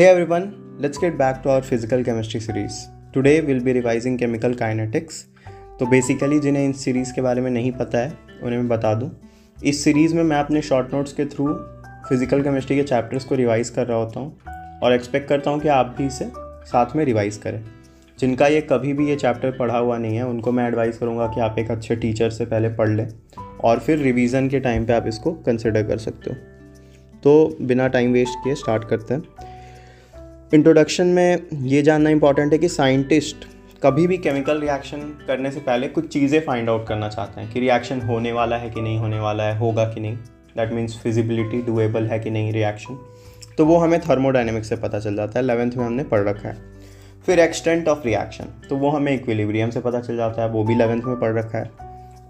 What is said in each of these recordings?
Hey everyone, let's get back to our physical chemistry series. Today we'll be revising chemical kinetics. तो basically जिन्हें इन series के बारे में नहीं पता है उन्हें मैं बता दूं, इस सीरीज़ में मैं अपने शॉर्ट नोट्स के थ्रू फिजिकल केमिस्ट्री के चैप्टर्स को रिवाइज़ कर रहा होता हूं और एक्सपेक्ट करता हूं कि आप भी इसे साथ में रिवाइज़ करें। जिनका ये कभी भी ये चैप्टर पढ़ा हुआ नहीं है उनको मैं एडवाइस करूँगा कि आप एक अच्छे टीचर से पहले पढ़ लें और फिर रिवीजन के टाइम पे आप इसको कंसिडर कर सकते हो। तो बिना टाइम वेस्ट किए स्टार्ट करते हैं। इंट्रोडक्शन में ये जानना इंपॉर्टेंट है कि साइंटिस्ट कभी भी केमिकल रिएक्शन करने से पहले कुछ चीज़ें फाइंड आउट करना चाहते हैं कि रिएक्शन होने वाला है कि नहीं होने वाला है, होगा कि नहीं, दैट मीन्स फिजिबिलिटी डूएबल है कि नहीं रिएक्शन। तो वो हमें थर्मोडायनेमिक्स से पता चल जाता है, 11th में हमने पढ़ रखा है। फिर एक्सटेंट ऑफ रिएक्शन, तो वो हमें इक्विलिब्रियम से पता चल जाता है, वो भी 11th में पढ़ रखा है।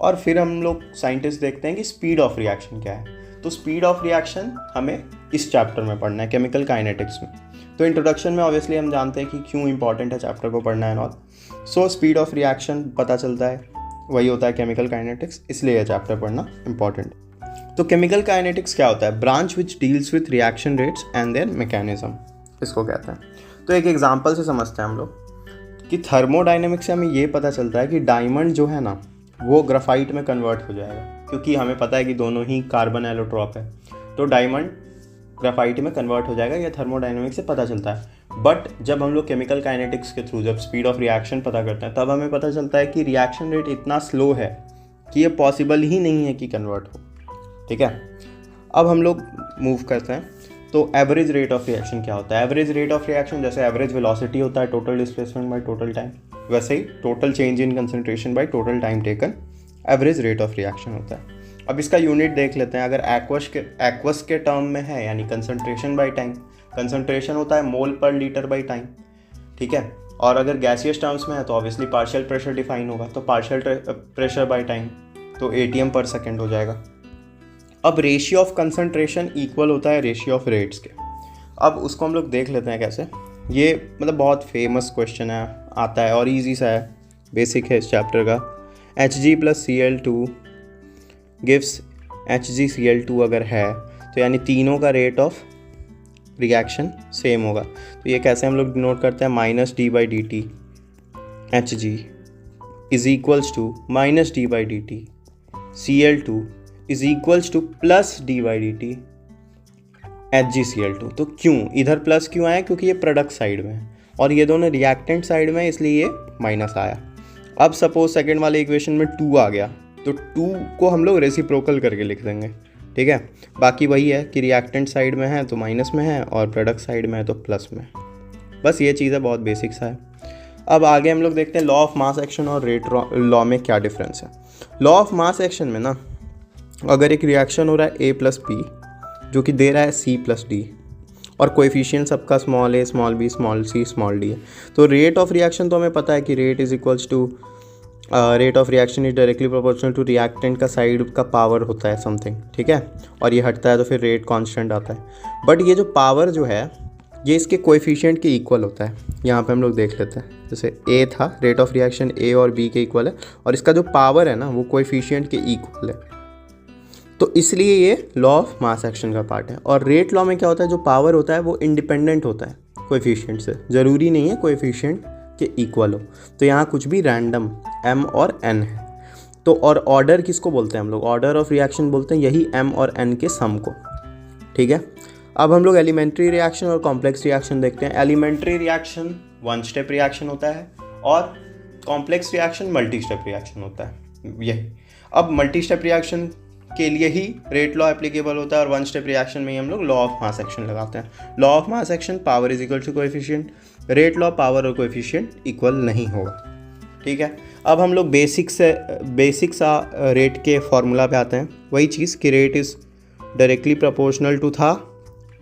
और फिर हम लोग साइंटिस्ट देखते हैं कि स्पीड ऑफ रिएक्शन क्या है। तो स्पीड ऑफ रिएक्शन हमें इस चैप्टर में पढ़ना है, केमिकल काइनेटिक्स में। तो इंट्रोडक्शन में ऑब्वियसली हम जानते हैं कि क्यों इंपॉर्टेंट है चैप्टर को पढ़ना है not. So speed of reaction पता चलता है, वही होता है केमिकल काइनेटिक्स, इसलिए यह चैप्टर पढ़ना इंपॉर्टेंट। तो केमिकल काइनेटिक्स क्या होता है? Branch which deals with reaction rates and there mechanism, इसको कहते हैं। तो एक एग्जांपल से समझते हैं हम लोग कि थर्मोडायनेमिक्स से हमें ये पता चलता है कि डायमंड जो है ना वो ग्राफाइट में कन्वर्ट हो जाएगा, क्योंकि हमें पता है कि दोनों ही कार्बन एलोट्रॉप है। तो डायमंड ग्राफाइट में कन्वर्ट हो जाएगा, यह थर्मोडायनेमिक्स से पता चलता है। बट जब हम लोग केमिकल काइनेटिक्स के थ्रू जब स्पीड ऑफ रिएक्शन पता करते हैं तब हमें पता चलता है कि रिएक्शन रेट इतना स्लो है कि ये पॉसिबल ही नहीं है कि कन्वर्ट हो। ठीक है, अब हम लोग मूव करते हैं। तो एवरेज रेट ऑफ रिएक्शन क्या होता है? एवरेज रेट ऑफ रिएक्शन जैसे एवरेज वेलोसिटी होता है total displacement by total time, वैसे ही total change in concentration by total time taken average rate of reaction होता है। अब इसका यूनिट देख लेते हैं। अगर एक्वस के टर्म में है यानी कंसंट्रेशन बाय टाइम, कंसंट्रेशन होता है मोल पर लीटर बाय टाइम, ठीक है। और अगर गैसियस टर्म्स में है तो ऑब्वियसली पार्शियल प्रेशर डिफाइन होगा, तो पार्शियल प्रेशर बाय टाइम तो एटीएम पर सेकेंड हो जाएगा। अब रेशियो ऑफ कंसंट्रेशन इक्वल होता है रेशियो ऑफ रेट्स के। अब उसको हम लोग देख लेते हैं कैसे। ये मतलब बहुत फेमस क्वेश्चन है, आता है और ईजी सा है, बेसिक है इस चैप्टर का। Hg + Cl2 गिव्स HgCl2 अगर है तो यानी तीनों का रेट ऑफ रिएक्शन सेम होगा। तो ये कैसे हम लोग डिनोट करते हैं? -d/dt Hg is equals to -d/dt Cl2 is equals to +d/dt HgCl2। तो क्यों इधर प्लस क्यों आया? क्योंकि ये प्रोडक्ट साइड में है और ये दोनों रिएक्टेंट साइड में है, इसलिए ये माइनस आया। अब सपोज सेकंड वाले इक्वेशन में 2 आ गया तो 2 को हम लोग रेसिप्रोकल करके लिख देंगे, ठीक है। बाकी वही है कि रिएक्टेंट साइड में है तो माइनस में है और प्रोडक्ट साइड में है तो प्लस में। बस ये चीज़ है, बहुत बेसिक सा है। अब आगे हम लोग देखते हैं लॉ ऑफ मास एक्शन और रेट लॉ में क्या डिफरेंस है। लॉ ऑफ मास एक्शन में ना, अगर एक रिएक्शन हो रहा है A + B जो कि दे रहा है C + D और कोएफिशिएंट सबका small a, small b, small c, small d है, तो रेट ऑफ रिएक्शन तो हमें पता है कि rate is equals to rate of reaction is directly proportional to reactant का साइड का पावर होता है समथिंग, ठीक है। और ये हटता है तो फिर रेट कांस्टेंट आता है। बट ये जो पावर जो है ये इसके कोएफिशिएंट के इक्वल होता है। यहाँ पे हम लोग देख लेते हैं, जैसे a था, रेट ऑफ रिएक्शन a और b के इक्वल है और इसका जो पावर है ना वो कोएफिशिएंट के इक्वल है, तो इसलिए ये लॉ ऑफ मास एक्शन का पार्ट है। और रेट लॉ में क्या होता है? जो पावर होता है वो इंडिपेंडेंट होता है कोएफिशिएंट से, ज़रूरी नहीं है कोएफिशिएंट के इक्वल हो। तो यहाँ कुछ भी रैंडम m और n है। तो और ऑर्डर किसको बोलते हैं हम लोग? ऑर्डर ऑफ रिएक्शन बोलते हैं यही m और n के सम को, ठीक है। अब हम लोग एलिमेंट्री रिएक्शन और कॉम्प्लेक्स रिएक्शन देखते हैं। एलिमेंट्री रिएक्शन 1 स्टेप रिएक्शन होता है और complex reaction multi step reaction होता है, यही। अब मल्टी स्टेप रिएक्शन के लिए ही रेट लॉ एप्लीकेबल होता है और 1 स्टेप रिएक्शन में ही हम लोग लॉ ऑफ मास एक्शन लगाते हैं। Law of mass action power is equal to coefficient, rate law power और कोएफिशिएंट इक्वल नहीं होगा, ठीक है। अब हम लोग बेसिक सा रेट के फॉर्मूला पे आते हैं। वही चीज़ कि rate is directly proportional to था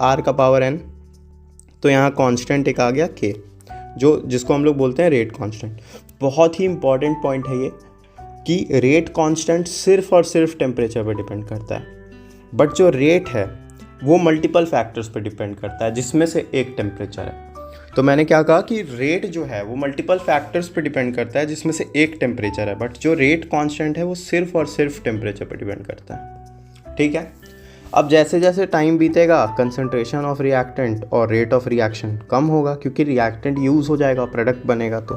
r⁴n, तो यहाँ कांस्टेंट एक आ गया k, जिसको हम लोग बोलते हैं रेट कांस्टेंट। बहुत ही इंपॉर्टेंट पॉइंट है ये कि रेट कांस्टेंट सिर्फ और सिर्फ टेम्परेचर पर डिपेंड करता है, बट जो रेट है वो मल्टीपल फैक्टर्स पर डिपेंड करता है जिसमें से एक टेम्परेचर है। तो मैंने क्या कहा कि रेट जो है वो मल्टीपल फैक्टर्स पर डिपेंड करता है जिसमें से एक टेम्परेचर है, बट जो रेट कांस्टेंट है वो सिर्फ और सिर्फ टेम्परेचर पर डिपेंड करता है, ठीक है। अब जैसे जैसे टाइम बीतेगा कंसंट्रेशन ऑफ रिएक्टेंट और रेट ऑफ रिएक्शन कम होगा, क्योंकि रिएक्टेंट यूज़ हो जाएगा, प्रोडक्ट बनेगा। तो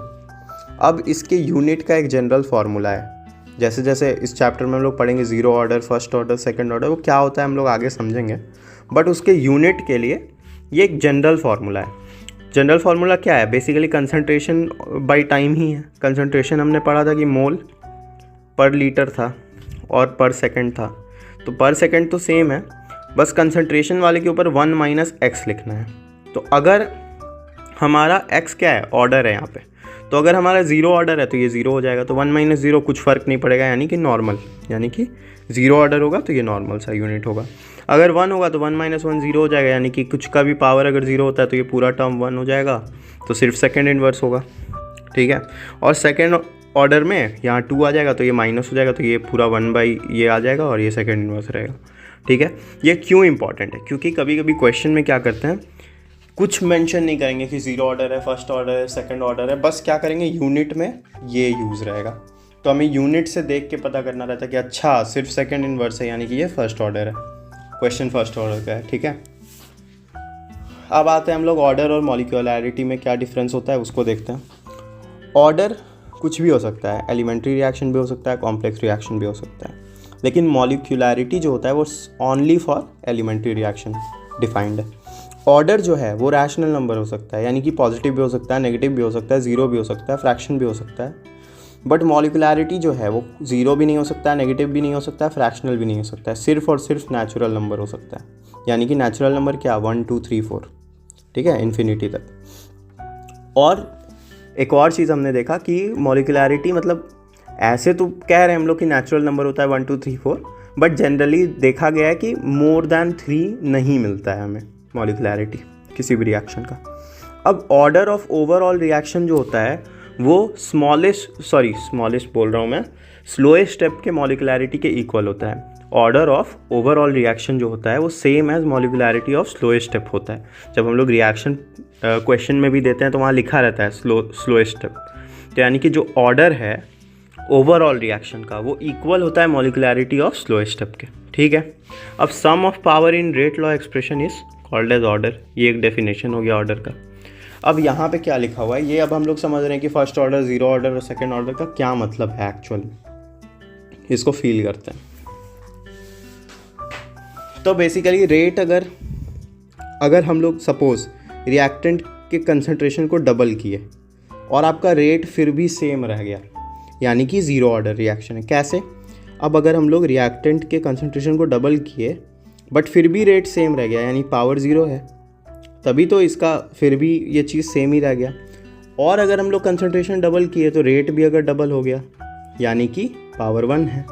अब इसके यूनिट का एक जनरल फार्मूला है। जैसे जैसे इस चैप्टर में हम लोग पढ़ेंगे zero order, first order, second order, वो क्या होता है हम लोग आगे समझेंगे, बट उसके यूनिट के लिए ये एक जनरल फार्मूला है। जनरल फार्मूला क्या है? बेसिकली कंसंट्रेशन बाय टाइम ही है। कंसंट्रेशन हमने पढ़ा था कि मोल पर लीटर था और पर सेकंड था, तो पर सेकंड तो सेम है, बस कंसंट्रेशन वाले के ऊपर 1 माइनस एक्स लिखना है। तो अगर हमारा एक्स क्या है? ऑर्डर है यहाँ पे, तो अगर हमारा ज़ीरो ऑर्डर है तो ये ज़ीरो हो जाएगा, तो 1 माइनस ज़ीरो कुछ फ़र्क नहीं पड़ेगा, यानी कि नॉर्मल, यानी कि ज़ीरो ऑर्डर होगा तो ये नॉर्मल सा यूनिट होगा। अगर 1 होगा तो 1 माइनस 1 ज़ीरो हो जाएगा, यानी कि कुछ का भी पावर अगर ज़ीरो होता है तो ये पूरा टर्म 1 हो जाएगा, तो सिर्फ सेकंड इन्वर्स होगा, ठीक है। और सेकंड ऑर्डर में यहाँ 2 आ जाएगा तो ये माइनस हो जाएगा, तो ये पूरा 1 बाई ये आ जाएगा और ये सेकंड इन्वर्स रहेगा, ठीक है। ये क्यों इंपॉर्टेंट है? क्योंकि कभी कभी क्वेश्चन में क्या करते हैं, कुछ मेंशन नहीं करेंगे कि ज़ीरो ऑर्डर है, फर्स्ट ऑर्डर है, सेकंड ऑर्डर है, बस क्या करेंगे यूनिट में ये यूज़ रहेगा। तो हमें यूनिट से देख के पता करना रहता है कि अच्छा सिर्फ सेकंड इन्वर्स है, यानी कि ये फर्स्ट ऑर्डर है, क्वेश्चन फर्स्ट ऑर्डर का है, ठीक है। अब आते हैं हम लोग ऑर्डर और मॉलिक्यूलैरिटी में क्या डिफरेंस होता है उसको देखते हैं। ऑर्डर कुछ भी हो सकता है, एलिमेंट्री रिएक्शन भी हो सकता है, कॉम्प्लेक्स रिएक्शन भी हो सकता है, लेकिन मॉलिक्यूलैरिटी जो होता है वो only for elementary reaction defined है। ऑर्डर जो है वो रैशनल नंबर हो सकता है, यानी कि पॉजिटिव भी हो सकता है, नेगेटिव भी हो सकता है, ज़ीरो भी हो सकता है, फ्रैक्शन भी हो सकता है। बट मॉलिक्यूलैरिटी जो है वो ज़ीरो भी नहीं हो सकता है, नेगेटिव भी नहीं हो सकता है, फ्रैक्शनल भी नहीं हो सकता है, सिर्फ और सिर्फ नेचुरल नंबर हो सकता है। यानी कि नेचुरल नंबर क्या? 1 2 3 4, ठीक है, इन्फिनिटी तक। और एक और चीज़ हमने देखा कि मॉलिक्यूलैरिटी मतलब ऐसे तो कह रहे हैं हम लोग कि नेचुरल नंबर होता है 1 2 3 4, बट जनरली देखा गया है कि मोर देन 3 नहीं मिलता है हमें मॉलिक्यूलैरिटी किसी भी रिएक्शन का। अब ऑर्डर ऑफ ओवरऑल रिएक्शन जो होता है वो स्मॉलेस्ट बोल रहा हूँ मैं, स्लोएस्ट स्टेप के मॉलिक्यूलैरिटी के इक्वल होता है। ऑर्डर ऑफ ओवरऑल रिएक्शन जो होता है वो same as molecularity of slowest step होता है। जब हम लोग रिएक्शन क्वेश्चन में भी देते हैं तो वहाँ लिखा रहता है स्लोएस्ट स्टेप, तो यानी कि जो ऑर्डर है ओवरऑल रिएक्शन का वो इक्वल होता है मॉलिक्यूलैरिटी ऑफ स्लोएस्ट स्टेप के, ठीक है। अब sum of power in rate law expression is called as order, ये एक डेफिनेशन हो गया ऑर्डर का। अब यहाँ पे क्या लिखा हुआ है ये अब हम लोग समझ रहे हैं कि फर्स्ट ऑर्डर, ज़ीरो ऑर्डर और सेकंड ऑर्डर का क्या मतलब है एक्चुअल में, इसको फील करते हैं। तो बेसिकली रेट अगर हम लोग सपोज रिएक्टेंट के कंसंट्रेशन को डबल किए और आपका रेट फिर भी सेम रह गया, यानी कि ज़ीरो ऑर्डर रिएक्शन है। कैसे? अब अगर हम लोग रिएक्टेंट के कंसंट्रेशन को डबल किए बट फिर भी रेट सेम रह गया, यानी पावर ज़ीरो है, तभी तो इसका फिर भी ये चीज़ सेम ही रह गया। और अगर हम लोग कंसंट्रेशन डबल किए तो रेट भी अगर डबल हो गया, यानी कि पावर 1 है।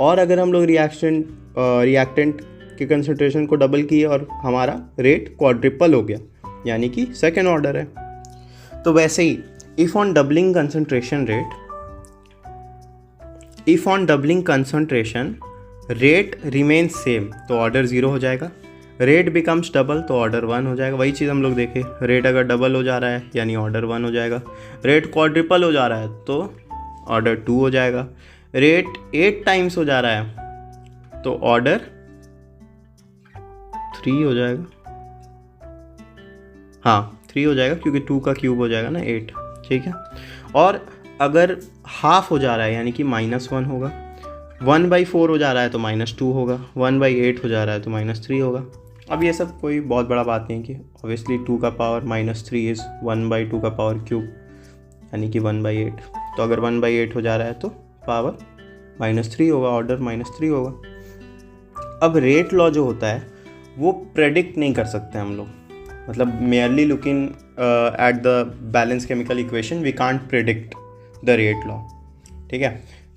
और अगर हम लोग रिएक्टेंट के कंसंट्रेशन को डबल किए और हमारा रेट क्वाड्रिपल हो गया, यानी कि सेकेंड ऑर्डर है। तो वैसे ही if on doubling concentration rate remain same, तो ऑर्डर 0 हो जाएगा। रेट बिकम्स डबल तो ऑर्डर 1 हो जाएगा। वही चीज़ हम लोग देखें, रेट अगर डबल हो जा रहा है यानी ऑर्डर 1 हो जाएगा। रेट क्वाड्रिपल हो जा रहा है तो ऑर्डर 2 हो जाएगा। रेट 8 टाइम्स हो जा रहा है तो ऑर्डर 3 हो जाएगा। हाँ 3 हो जाएगा क्योंकि 2 का क्यूब हो जाएगा ना 8, ठीक है। और अगर हाफ हो जा रहा है यानी कि -1 होगा। 1/4 हो जा रहा है तो -2 होगा। 1/8 हो जा रहा है तो -3 होगा। अब ये सब कोई बहुत बड़ा बात नहीं कि ऑब्वियसली 2 का पावर -3 इज़ 1/2 का पावर क्यूब यानी कि 1/8। तो अगर 1/8 हो जा रहा है तो पावर -3 होगा, ऑर्डर -3 होगा। अब रेट लॉ जो होता है वो प्रेडिक्ट नहीं कर सकते हम लोग, मतलब merely looking at the balance chemical equation we can't predict the rate law, ठीक है,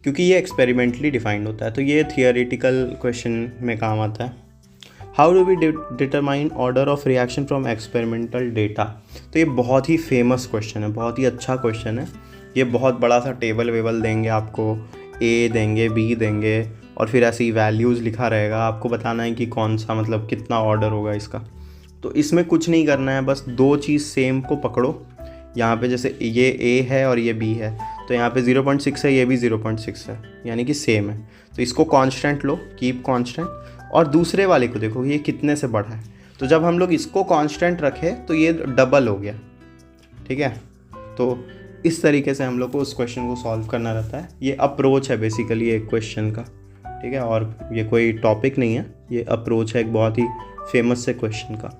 क्योंकि ये एक्सपेरिमेंटली डिफाइंड होता है। तो ये थियोरेटिकल क्वेश्चन में काम आता है। How do we determine order of reaction from experimental data. तो ये बहुत ही फेमस क्वेश्चन है, बहुत ही अच्छा क्वेश्चन है। ये बहुत बड़ा सा टेबल वेबल देंगे आपको, ए देंगे, बी देंगे और फिर ऐसी वैल्यूज़ लिखा रहेगा, आपको बताना है कि कौन सा मतलब कितना ऑर्डर होगा इसका। तो इसमें कुछ नहीं करना है, बस दो चीज़ सेम को पकड़ो। यहाँ पे जैसे ये ए है और ये बी है तो यहाँ पे 0.6 है, ये भी 0.6 है, यानी कि सेम है। तो इसको कांस्टेंट लो, कीप कांस्टेंट, और दूसरे वाले को देखो ये कितने से बढ़ा है। तो जब हम लोग इसको कांस्टेंट रखें तो ये डबल हो गया, ठीक है। तो इस तरीके से हम लोग को उस क्वेश्चन को सॉल्व करना रहता है। ये अप्रोच है बेसिकली एक क्वेश्चन का, ठीक है, और ये कोई टॉपिक नहीं है, ये अप्रोच है एक बहुत ही फेमस से क्वेश्चन का।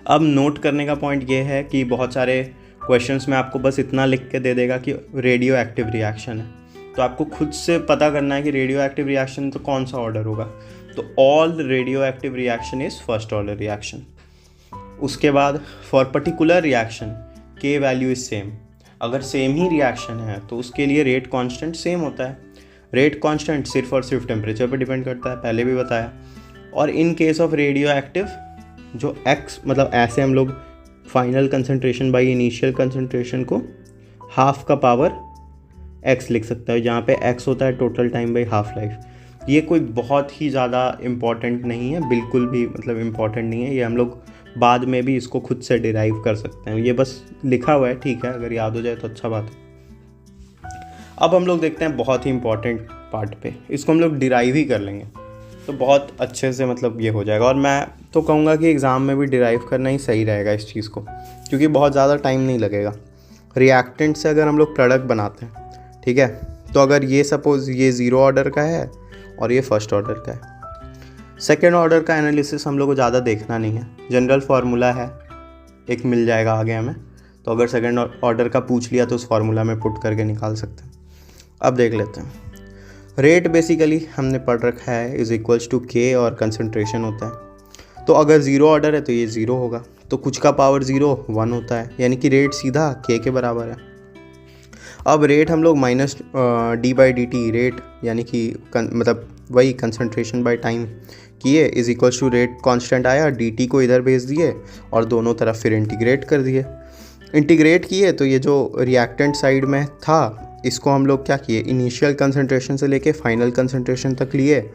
अब नोट करने का पॉइंट ये है कि बहुत सारे क्वेश्चंस में आपको बस इतना लिख के दे देगा कि रेडियो एक्टिव रिएक्शन है, तो आपको खुद से पता करना है कि रेडियो एक्टिव रिएक्शन तो कौन सा ऑर्डर होगा। तो all radio active reaction is first order reaction. उसके बाद फॉर पर्टिकुलर रिएक्शन के वैल्यू इज सेम। अगर सेम ही रिएक्शन है तो उसके लिए रेट कांस्टेंट सेम होता है। रेट कांस्टेंट सिर्फ और सिर्फ टेम्परेचर पर डिपेंड करता है, पहले भी बताया। और in case of radio active जो x मतलब ऐसे हम लोग final concentration by initial concentration को हाफ का पावर x लिख सकता है, जहाँ पे x होता है total time by half life. ये कोई बहुत ही ज़्यादा इम्पॉर्टेंट नहीं है, बिल्कुल भी मतलब इम्पॉर्टेंट नहीं है। ये हम लोग बाद में भी इसको खुद से डिराइव कर सकते हैं, ये बस लिखा हुआ है, ठीक है, अगर याद हो जाए तो अच्छा बात है। अब हम लोग देखते हैं बहुत ही इम्पॉर्टेंट पार्ट पे, इसको हम लोग डिराइव ही कर लेंगे तो बहुत अच्छे से मतलब ये हो जाएगा। और मैं तो कहूँगा कि एग्ज़ाम में भी डिराइव करना ही सही रहेगा इस चीज़ को, क्योंकि बहुत ज़्यादा टाइम नहीं लगेगा। रिएक्टेंट से अगर हम लोग प्रोडक्ट बनाते हैं, ठीक है, तो अगर ये सपोज़ ये 0 ऑर्डर का है और ये फर्स्ट ऑर्डर का है, सेकेंड ऑर्डर का एनालिसिस हम लोग को ज़्यादा देखना नहीं है, जनरल फार्मूला है एक मिल जाएगा आगे हमें। तो अगर सेकेंड ऑर्डर का पूछ लिया तो उस फार्मूला में पुट करके निकाल सकते हैं। अब देख लेते हैं। रेट बेसिकली हमने पढ़ रखा है इज़ इक्वल्स टू के और कंसंट्रेशन होता है। तो अगर 0 ऑर्डर है तो ये 0 होगा, तो कुछ का पावर 0 1 होता है, यानी कि रेट सीधा के बराबर है। अब रेट हम लोग माइनस d/dt रेट यानी कि मतलब वही कंसंट्रेशन बाय टाइम किए is equals to rate constant आया, dt को इधर भेज दिए और दोनों तरफ फिर इंटीग्रेट कर दिए। इंटीग्रेट किए तो ये जो रिएक्टेंट साइड में था इसको हम लोग क्या किए, इनिशियल कंसंट्रेशन से लेके फाइनल कंसंट्रेशन तक लिए,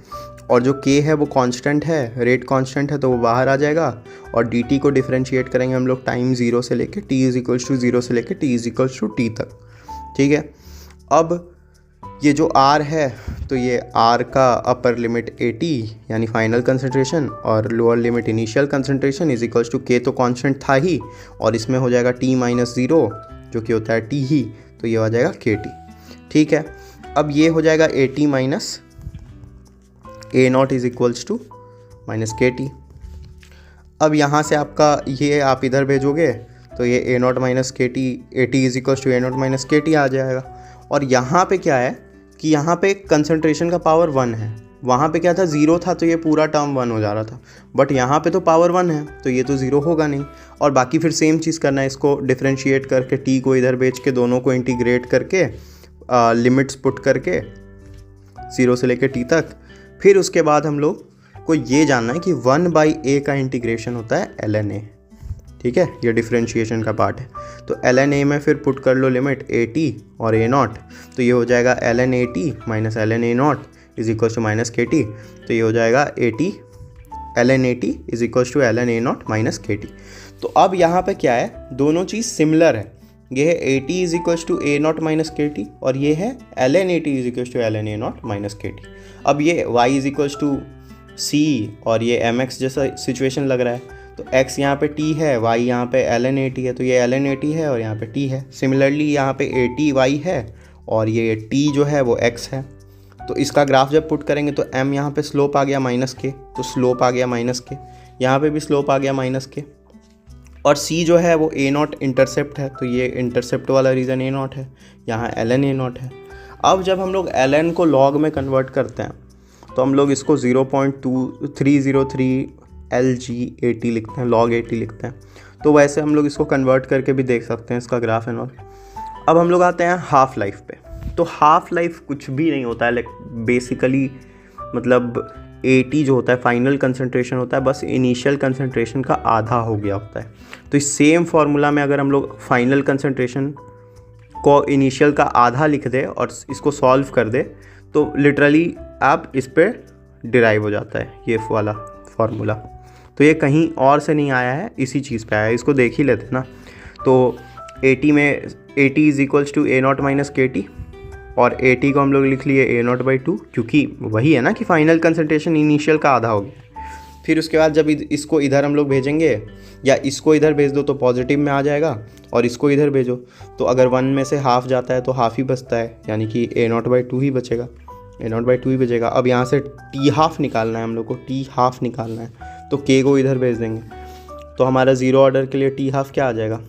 और जो के है वो कांस्टेंट है, रेट कांस्टेंट है तो वो बाहर आ जाएगा। और dt को डिफरेंशिएट करेंगे हम लोग टाइम 0 से लेके t इज इक्वल्स टू 0 से लेके t is equals to t तक, ठीक है। अब ये जो r है तो ये r का अपर लिमिट 80 यानी फाइनल कंसंट्रेशन और lower limit initial concentration is equals to K तो कांस्टेंट था ही, और इसमें हो जाएगा t माइनस 0 जो कि होता है t ही, तो ये आ जाएगा kt, ठीक है। अब ये हो जाएगा 80 minus a0 is equals to minus kt। अब यहाँ से आपका ये आप इधर भेजोगे तो ये a0 minus kt 80 is equals to a0 minus kt आ जाएगा। और यहाँ पे क्या है कि यहाँ पे कंसंट्रेशन का पावर 1 है, वहाँ पे क्या था 0 था तो ये पूरा टर्म 1 हो जा रहा था, बट यहाँ पे तो पावर 1 है तो ये तो 0 होगा नहीं। और बाकी फिर सेम चीज़ करना है, इसको डिफरेंशिएट करके t को इधर भेज के दोनों को इंटीग्रेट करके लिमिट्स पुट करके 0 से लेके t तक। फिर उसके बाद हम लोग को ये जानना है कि 1/a का इंटीग्रेशन होता है ln a, ठीक है, ये डिफरेंशिएशन का पार्ट है। तो ln a में फिर पुट कर लो लिमिट at और a0, तो ये हो जाएगा ln at minus ln a0 is equals to minus kt, तो ये हो जाएगा ln at is equals to ln a0 minus kt। तो अब यहाँ पे क्या है, दोनों चीज़ सिमिलर है, ये है at is equals to a0 minus kt और ये है ln at is equals to ln a0 minus kt। अब ये y is equals to c और ये mx जैसा सिचुएशन लग रहा है, तो x यहाँ पे t है, y यहाँ पे ln at है, तो ये ln at है और यहाँ पे t है। सिमिलरली यहाँ पे at y है और ये t जो है वो x है। तो इसका ग्राफ जब पुट करेंगे तो m यहाँ पे स्लोप आ गया माइनस के, तो स्लोप आ गया माइनस के, यहाँ पे भी स्लोप आ गया माइनस के, और c जो है वो a0 इंटरसेप्ट है, तो ये इंटरसेप्ट वाला रीज़न a0 है, यहाँ ln a0 है। अब जब हम लोग ln को log में कन्वर्ट करते हैं तो हम लोग इसको 0.2303 lg80 लिखते हैं, log 80 लिखते हैं। तो वैसे हम लोग इसको कन्वर्ट करके भी देख सकते हैं इसका ग्राफ एंड ऑल। अब हम लोग आते हैं हाफ लाइफ पे। तो हाफ लाइफ कुछ भी नहीं होता है, बेसिकली मतलब 80 जो होता है फाइनल कंसंट्रेशन होता है, बस इनिशियल कंसंट्रेशन का आधा हो गया होता है। तो इस सेम फार्मूला में अगर हम लोग फाइनल कंसंट्रेशन को इनिशियल का आधा लिख दे और इसको सॉल्व कर दे तो लिटरली आप इस पर डिराइव हो जाता है ये वाला फार्मूला। तो ये कहीं और से नहीं आया है, इसी चीज़ पे आया है, इसको देख ही लेते ना। तो 80 में 80 is equals to a0 minus kt और ए टी को हम लोग लिख लिए A0/2, क्योंकि वही है ना कि फाइनल कंसंट्रेशन इनिशियल का आधा हो गया। फिर उसके बाद जब इसको इधर हम लोग भेजेंगे, या इसको इधर भेज दो तो पॉजिटिव में आ जाएगा, और इसको इधर भेजो तो अगर 1 में से हाफ जाता है तो हाफ ही बचता है, यानी कि A0/2 ही बचेगा, A0/2 ही बचेगा। अब यहाँ से T½ निकालना है हम लोग को, T½ निकालना है, तो K को इधर भेज देंगे, तो हमारा ज़ीरो ऑर्डर के लिए T½ क्या आ जाएगा,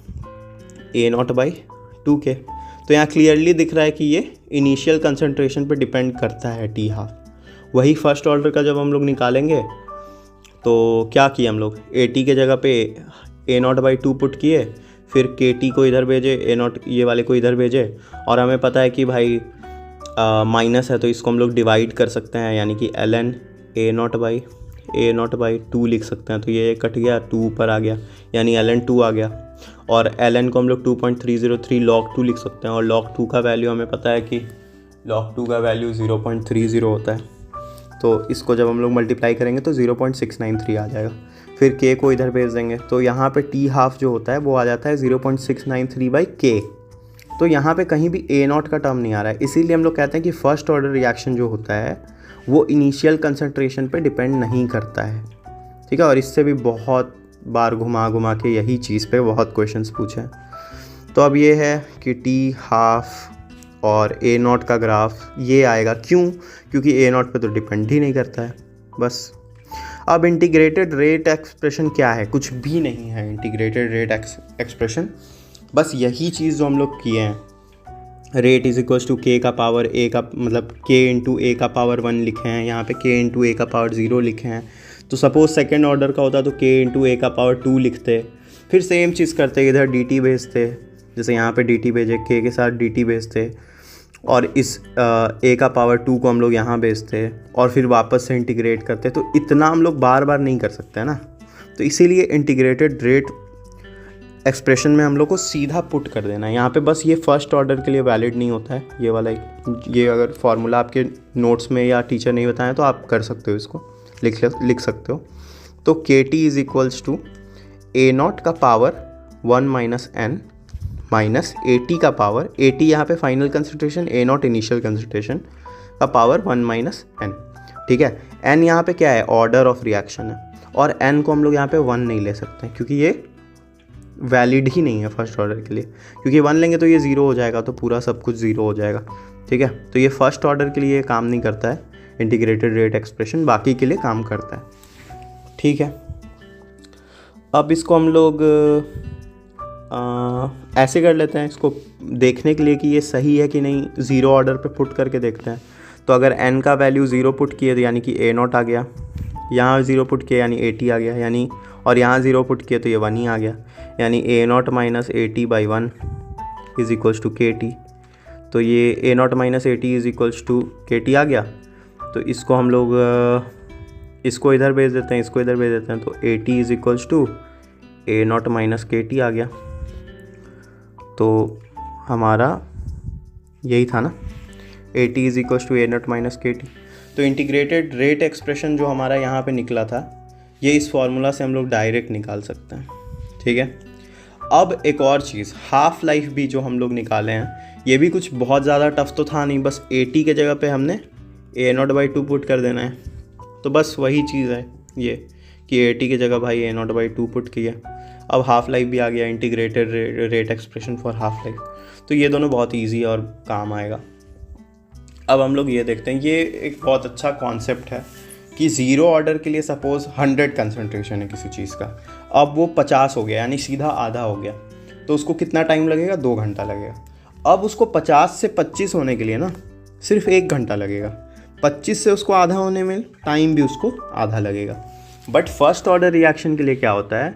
A0/2K। तो यहाँ क्लियरली दिख रहा है कि ये इनिशियल कंसंट्रेशन पे डिपेंड करता है T½ वही फर्स्ट ऑर्डर का जब हम लोग निकालेंगे तो क्या किए हम लोग, AT के जगह पे A0/2 पुट किए, फिर KT को इधर भेजे, A0 ये वाले को इधर भेजे, और हमें पता है कि भाई माइनस है तो इसको हम लोग डिवाइड कर सकते हैं, यानी कि ln A0/2 लिख सकते हैं। तो ये कट गया, 2 ऊपर आ गया, यानी ln 2 आ गया, और ln को हम लोग 2.303 log 2 लिख सकते हैं, और log 2 का वैल्यू हमें पता है कि log 2 का वैल्यू 0.30 होता है। तो इसको जब हम लोग मल्टीप्लाई करेंगे तो 0.693 आ जाएगा। फिर K को इधर भेज देंगे, तो यहाँ पे T½ जो होता है वो आ जाता है 0.693/K। तो यहाँ पे कहीं भी A0 का टर्म नहीं आ रहा है, इसीलिए हम लोग कहते हैं कि फर्स्ट ऑर्डर रिएक्शन जो होता है वो इनिशियल कंसंट्रेशन पे डिपेंड नहीं करता है, ठीक है। और इससे भी बहुत बार घुमा घुमा के यही चीज़ पे बहुत क्वेश्चंस पूछे हैं। तो अब ये है कि T½ और A0 का ग्राफ ये आएगा, क्यों, क्योंकि A0 पे तो डिपेंड ही नहीं करता है बस। अब इंटीग्रेटेड रेट एक्सप्रेशन क्या है, कुछ भी नहीं है इंटीग्रेटेड रेट एक्सप्रेशन, बस यही चीज़ जो हम लोग किए हैं। Rate is equals to K का पावर A का, मतलब K इंटू A का पावर 1 लिखे हैं, यहाँ पे K इंटू A का पावर 0 लिखे हैं। तो सपोज सेकेंड ऑर्डर का होता तो K इंटू A का पावर 2 लिखते, फिर सेम चीज़ करते, इधर dt भेजते, जैसे यहाँ पे dt भेजे, K के साथ dt भेजते, और इस A का पावर 2 को हम लोग यहाँ भेजते, और फिर वापस से इंटीग्रेट करते। तो इतना हम लोग बार बार नहीं कर सकते हैं ना, तो इसीलिए इंटीग्रेटेड रेट एक्सप्रेशन में हम लोग को सीधा पुट कर देना है। यहाँ पे बस ये फर्स्ट ऑर्डर के लिए वैलिड नहीं होता है, ये वाला, ये अगर फार्मूला आपके नोट्स में या टीचर नहीं बताएं तो आप कर सकते हो, इसको लिख सकते हो। तो KT is equals to A0 का power 1 minus n minus AT का पावर, AT यहाँ पे final concentration, A0 initial concentration का पावर 1 माइनस n, ठीक है। n यहाँ पे क्या है, ऑर्डर ऑफ रिएक्शन है, और n को हम लोग यहाँ पे 1 नहीं ले सकते क्योंकि ये वैलिड ही नहीं है फर्स्ट ऑर्डर के लिए, क्योंकि 1 लेंगे तो ये 0 हो जाएगा, तो पूरा सब कुछ 0 हो जाएगा, ठीक है। तो ये फर्स्ट ऑर्डर के लिए काम नहीं करता है इंटीग्रेटेड रेट एक्सप्रेशन, बाकी के लिए काम करता है, ठीक है। अब इसको हम लोग ऐसे कर लेते हैं, इसको देखने के लिए कि ये सही है कि नहीं, 0 ऑर्डर पे पुट करके देखते हैं। तो अगर n का वैल्यू 0 पुट किए तो यानी कि A0 आ गया, यहाँ 0 पुट किया यानी AT आ गया, यानी, और यहाँ 0 पुट किए तो ये 1 ही आ गया, यानी A0 minus AT/1 is equals to KT। तो ये A0 minus AT is equals to KT आ गया। तो इसको हम लोग इसको इधर भेज देते हैं, इसको इधर भेज देते हैं, तो AT is equals to A0 minus KT आ गया। तो हमारा यही था ना, AT is equals to A0 minus KT। तो इंटीग्रेटेड रेट एक्सप्रेशन जो हमारा यहाँ पे निकला था, ये इस फार्मूला से हम लोग डायरेक्ट निकाल सकते हैं, ठीक है। अब एक और चीज़, हाफ लाइफ भी जो हम लोग निकाले हैं, ये भी कुछ बहुत ज़्यादा टफ तो था नहीं, बस AT के जगह पे हमने A0/2 पुट कर देना है। तो बस वही चीज़ है ये कि AT की जगह भाई A0/2 पुट किया। अब हाफ लाइफ भी आ गया, integrated rate expression for half life. तो ये दोनों बहुत ईजी और काम आएगा। अब हम लोग ये देखते हैं, ये एक बहुत अच्छा कॉन्सेप्ट है कि 0 ऑर्डर के लिए सपोज़ 100 कंसंट्रेशन है किसी चीज़ का, अब वो 50 हो गया, यानी सीधा आधा हो गया, तो उसको कितना टाइम लगेगा, 2 घंटा लगेगा। अब उसको 50 से 25 होने के लिए ना सिर्फ 1 घंटा लगेगा, 25 से उसको आधा होने में टाइम भी उसको आधा लगेगा। बट फर्स्ट ऑर्डर रिएक्शन के लिए क्या होता है,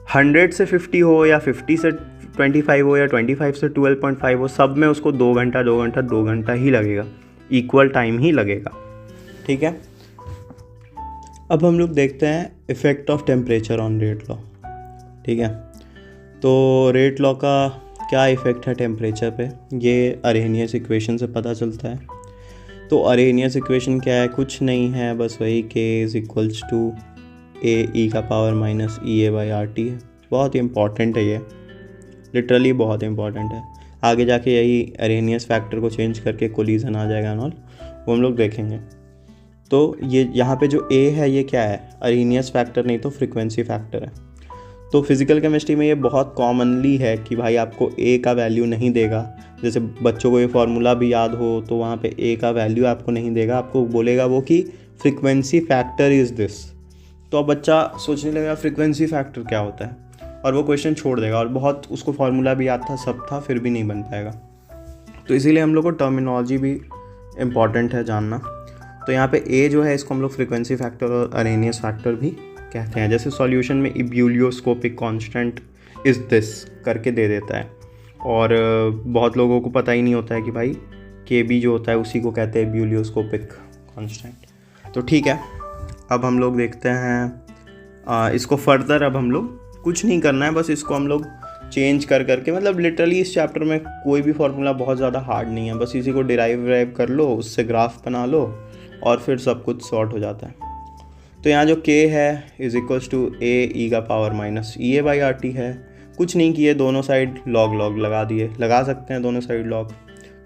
100 से 50 हो या 50 से 25 हो या 25 से 12.5 हो, सब में उसको 2 घंटा 2 घंटा 2 घंटा ही लगेगा, इक्वल टाइम ही लगेगा, ठीक है। अब हम लोग देखते हैं effect of temperature on rate law, ठीक है। तो रेट लॉ का क्या इफ़ेक्ट है टेम्परेचर पे, ये अरेनियस इक्वेशन से पता चलता है। तो अरेनियस इक्वेशन क्या है, कुछ नहीं है, बस वही K is equals to AE का पावर माइनस EA/RT है। बहुत इंपॉर्टेंट है ये, लिटरली बहुत इंपॉर्टेंट है। आगे जाके यही अरेनियस फैक्टर को चेंज करके कोलिजन आ जाएगा एंड ऑल, वो हम लोग देखेंगे। तो ये यहाँ पे जो ए है ये क्या है, अरेनियस फैक्टर नहीं तो फ्रीक्वेंसी फैक्टर है। तो फिज़िकल केमिस्ट्री में ये बहुत कॉमनली है कि भाई आपको ए का वैल्यू नहीं देगा, जैसे बच्चों को ये फार्मूला भी याद हो तो वहाँ पे ए का वैल्यू आपको नहीं देगा, आपको बोलेगा वो कि फ्रीक्वेंसी फैक्टर इज़ दिस। तो अब बच्चा सोचने लगेगा फ्रीक्वेंसी फैक्टर क्या होता है और वो क्वेश्चन छोड़ देगा, और बहुत उसको फार्मूला भी याद था, सब था, फिर भी नहीं बन पाएगा। तो इसीलिए हम लोग को टर्मिनोलॉजी भी इम्पॉर्टेंट है जानना। तो यहाँ पे ए जो है इसको हम लोग फ्रीक्वेंसी फैक्टर और अरेनियस फैक्टर भी कहते हैं। जैसे सॉल्यूशन में इब्यूलियोस्कोपिक कांस्टेंट इज़ दिस करके दे देता है, और बहुत लोगों को पता ही नहीं होता है कि भाई के बी जो होता है उसी को कहते हैं इब्यूलियोस्कोपिक कांस्टेंट। तो ठीक है, अब हम लोग देखते हैं इसको फर्दर। अब हम लोग कुछ नहीं करना है, बस इसको हम लोग चेंज कर करके, मतलब लिटरली इस चैप्टर में कोई भी फार्मूला बहुत ज़्यादा हार्ड नहीं है, बस इसी को डिराइव कर लो, उससे ग्राफ बना लो और फिर सब कुछ सॉर्ट हो जाता है। तो यहाँ जो k है इज इक्वल्स टू ए ई का power minus E A by R T है। कुछ नहीं किए, दोनों साइड लॉग लॉग लगा दिए, लगा सकते हैं दोनों साइड लॉग,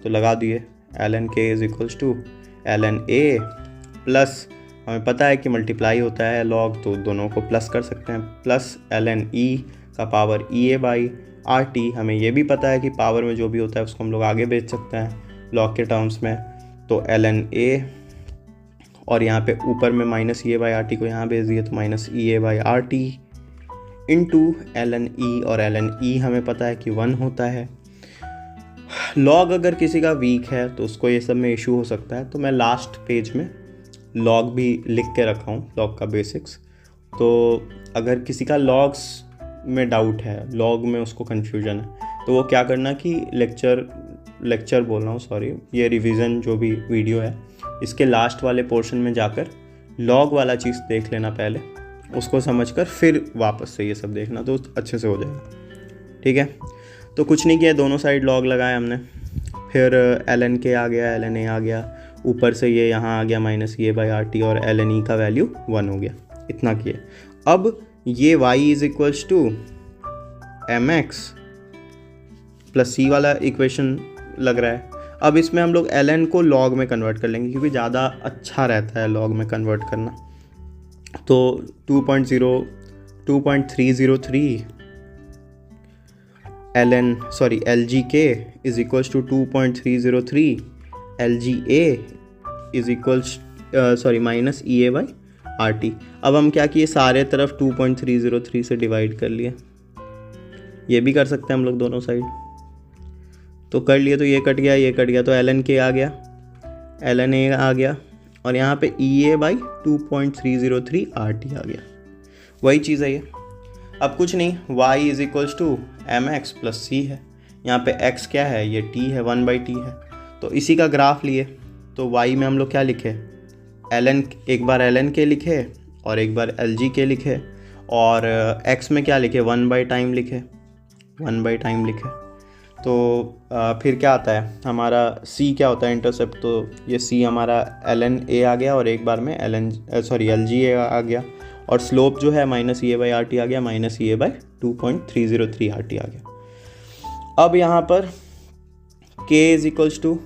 तो लगा दिए। L N K is equals to L N A plus, हमें पता है कि मल्टीप्लाई होता है लॉग, तो दोनों को प्लस कर सकते हैं, प्लस एल एन ई का power E A by R T. हमें ये भी पता है कि पावर में जो भी होता है उसको हम लोग आगे भेज सकते हैं लॉग के टर्म्स में, तो एल एन ए, और यहाँ पे ऊपर में minus E A by R T को यहाँ भेज दिए, तो minus E A by R T into L N E, और एल एन ई हमें पता है कि 1 होता है। लॉग अगर किसी का वीक है तो उसको ये सब में इशू हो सकता है, तो मैं लास्ट पेज में लॉग भी लिख के रखा हूँ, लॉग का बेसिक्स। तो अगर किसी का लॉग्स में डाउट है, लॉग में उसको कन्फ्यूजन है, तो वो क्या करना कि लेक्चर बोल रहा हूँ सॉरी, ये रिवीजन जो भी वीडियो है इसके लास्ट वाले पोर्शन में जाकर लॉग वाला चीज़ देख लेना पहले, उसको समझकर फिर वापस से ये सब देखना, तो अच्छे से हो जाएगा। ठीक है, तो कुछ नहीं किया, दोनों साइड लॉग लगाए हमने, फिर एल एन के आ गया, एल एन ए आ गया, ऊपर से ये यहाँ आ गया minus A by R T, और एल एन ई का वैल्यू 1 हो गया, इतना किए। अब ये y is equals to m x plus c वाला इक्वेशन लग रहा है। अब इसमें हम लोग ln को log में कन्वर्ट कर लेंगे, क्योंकि ज़्यादा अच्छा रहता है log में कन्वर्ट करना। तो 2.303 LGK is equals to 2.303 LGA is equals minus E A by R T. अब हम क्या किए, सारे तरफ 2.303 से डिवाइड कर लिए, ये भी कर सकते हैं हम लोग दोनों साइड, तो कर लिए, तो ये कट गया, ये कट गया, तो एल एन के आ गया, एल एन ए आ गया, और यहाँ पे E A by 2.303 R T आ गया, वही चीज़ है ये। अब कुछ नहीं, y is equals to m x plus c है, यहाँ पे x क्या है, ये t है, 1/t है, तो इसी का ग्राफ लिए। तो y में हम लोग क्या लिखे, ln, एक बार ln के लिखे और एक बार lg के लिखे, और x में क्या लिखे, 1/टाइम लिखे, 1/टाइम लिखे। तो फिर क्या आता है हमारा c क्या होता है, इंटरसेप्ट, तो ये c हमारा ln a आ गया, और एक बार में lg आ गया, और स्लोप जो है minus E A by R T आ गया, minus E A by 2.303 R T आ गया। अब यहाँ पर k is equals to,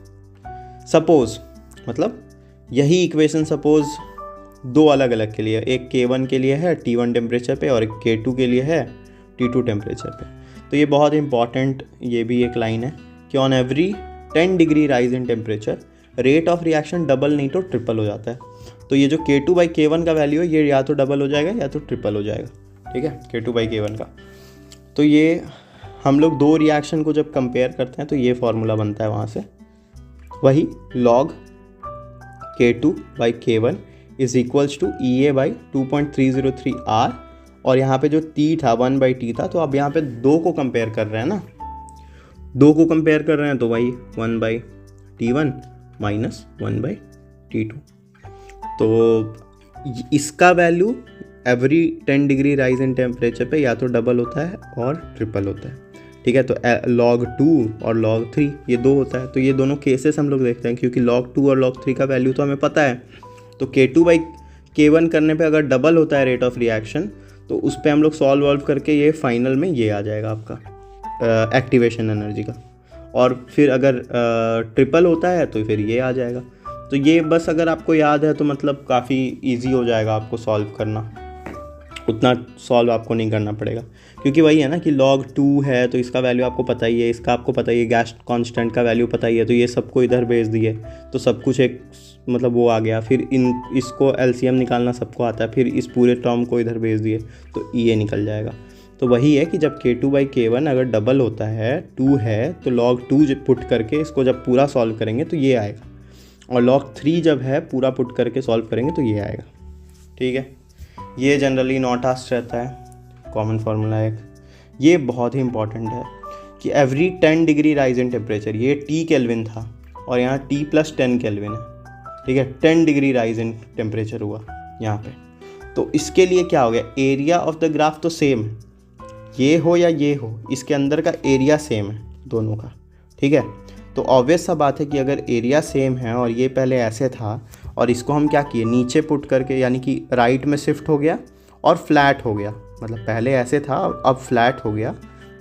suppose, मतलब यही इक्वेशन सपोज दो अलग अलग के लिए, एक k1 के लिए है T1 टेम्परेचर पे, और एक k2 के लिए है T2 टेम्परेचर पे। तो ये बहुत इंपॉर्टेंट, ये भी एक लाइन है कि on every 10 degree rise in temperature rate of reaction double नहीं तो ट्रिपल हो जाता है। तो ये जो k2/k1 का वैल्यू है, ये या तो डबल हो जाएगा या तो ट्रिपल हो जाएगा, ठीक है, k2/k1 का। तो ये हम लोग दो रिएक्शन को जब कंपेयर करते हैं तो ये फॉर्मूला बनता है वहाँ से, वही log k2/k1 is equals to E A by 2.303 r, और यहाँ पे जो t था 1/t था, तो अब यहाँ पे दो को कंपेयर कर रहे हैं ना, दो को कंपेयर कर रहे हैं, तो वही 1/t1 माइनस 1/t2। तो इसका value every 10 degree rise in temperature पे या तो डबल होता है और ट्रिपल होता है, ठीक है। तो log 2 और log 3 ये दो होता है। तो ये दोनों केसेस हम लोग देखते हैं, क्योंकि log 2 और log 3 का वैल्यू तो हमें पता है। तो k2/k1 करने पे अगर डबल होता है रेट ऑफ रिएक्शन, तो उस पर हम लोग सॉल्व करके ये फाइनल में ये आ जाएगा आपका एक्टिवेशन एनर्जी का। और फिर अगर ट्रिपल होता है तो फिर ये आ जाएगा। तो ये बस अगर आपको याद है तो मतलब काफ़ी इजी हो जाएगा आपको सॉल्व करना, उतना सॉल्व आपको नहीं करना पड़ेगा, क्योंकि वही है ना कि log 2 है तो इसका वैल्यू आपको पता ही है, इसका आपको पता ही है, गैस कांस्टेंट का वैल्यू पता ही है, तो ये सबको इधर भेज दिए तो सब कुछ एक मतलब वो आ गया। फिर इसको एलसीएम निकालना सबको आता है, फिर इस पूरे टर्म को इधर भेज दिए तो ये निकल जाएगा। तो वही है कि जब K2/K1 अगर डबल होता है 2 है तो log 2 पुट करके इसको जब पूरा सॉल्व करेंगे तो ये आएगा, और log 3 जब है पूरा पुट करके सॉल्व करेंगे तो ये आएगा। ठीक है, ये जनरली नॉट आस्क्ड रहता है, कॉमन फार्मूला एक। ये बहुत ही इंपॉर्टेंट है कि every 10 degree rise in temperature, ये T केल्विन था और यहाँ T+10 केल्विन है, ठीक है, 10 डिग्री राइज इन टेम्परेचर हुआ यहाँ पे। तो इसके लिए क्या हो गया, एरिया ऑफ द ग्राफ तो सेम है, ये हो या ये हो, इसके अंदर का एरिया सेम है दोनों का। ठीक है, तो ऑब्वियस सा बात है कि अगर एरिया सेम है और ये पहले ऐसे था और इसको हम क्या किए, नीचे पुट करके यानी कि राइट में शिफ्ट हो गया और फ्लैट हो गया, मतलब पहले ऐसे था अब फ्लैट हो गया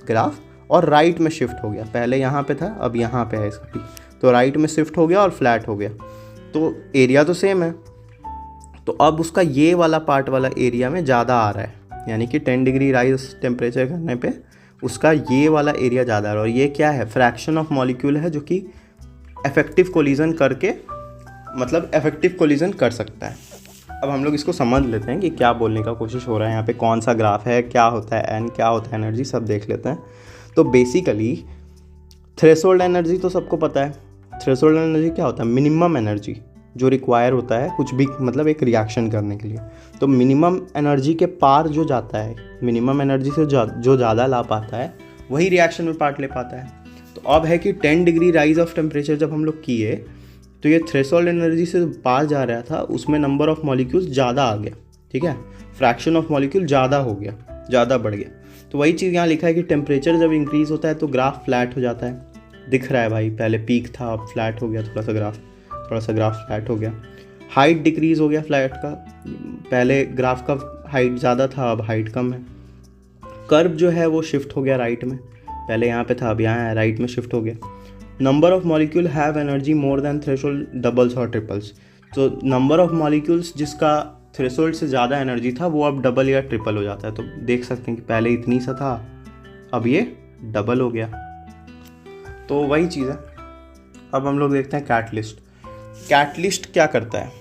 ग्राफ और राइट में शिफ्ट हो गया, पहले यहाँ पे था अब यहाँ पे है इसका, तो राइट में शिफ्ट हो गया और फ्लैट हो गया, तो एरिया तो सेम है। तो अब उसका ये वाला पार्ट वाला एरिया में ज़्यादा आ रहा है, यानी कि 10 डिग्री राइज टेम्परेचर करने पे उसका ये वाला एरिया ज़्यादा आ रहा है, और ये क्या है, फ्रैक्शन ऑफ मॉलिक्यूल है जो कि इफेक्टिव कोलिजन करके मतलब इफेक्टिव कोलिजन कर सकता है। अब हम लोग इसको समझ लेते हैं कि क्या बोलने का कोशिश हो रहा है यहाँ पे, कौन सा ग्राफ है, क्या होता है एन, क्या होता है एनर्जी, सब देख लेते हैं। तो बेसिकली थ्रेशोल्ड एनर्जी तो सबको पता है, थ्रेशोल्ड एनर्जी क्या होता है, मिनिमम एनर्जी जो रिक्वायर होता है कुछ भी मतलब एक रिएक्शन करने के लिए। तो मिनिमम एनर्जी के पार जो जाता है, मिनिमम एनर्जी से जो ज़्यादा ला पाता है वही रिएक्शन में पार्ट ले पाता है। तो अब है कि 10 डिग्री राइज ऑफ टेम्परेचर जब हम लोग किए तो ये थ्रेशोल्ड एनर्जी से पार जा रहा था, उसमें नंबर ऑफ मॉलिक्यूल्स ज़्यादा आ गया, ठीक है, फ्रैक्शन ऑफ मॉलिक्यूल ज़्यादा हो गया, ज़्यादा बढ़ गया। तो वही चीज़ यहाँ लिखा है कि टेम्परेचर जब इंक्रीज़ होता है तो ग्राफ फ्लैट हो जाता है, दिख रहा है भाई, पहले पीक था अब फ्लैट हो गया, थोड़ा सा ग्राफ फ्लैट हो गया। हाइट डिक्रीज़ हो गया फ्लैट का, पहले ग्राफ का हाइट ज़्यादा था अब हाइट कम है। कर्व जो है वो शिफ्ट हो गया राइट में, पहले यहाँ पे था अब यहाँ है, राइट में शिफ्ट हो गया। Number of molecule have energy more than threshold doubles और ट्रिपल्स, तो नंबर ऑफ मॉलिक्यूल्स जिसका थ्रेशोल्ड से ज़्यादा एनर्जी था वो अब डबल या ट्रिपल हो जाता है। तो देख सकते हैं कि पहले इतनी सा था अब ये डबल हो गया। तो वही चीज़ है। अब हम लोग देखते हैं कैटलिस्ट। कैटलिस्ट क्या करता है,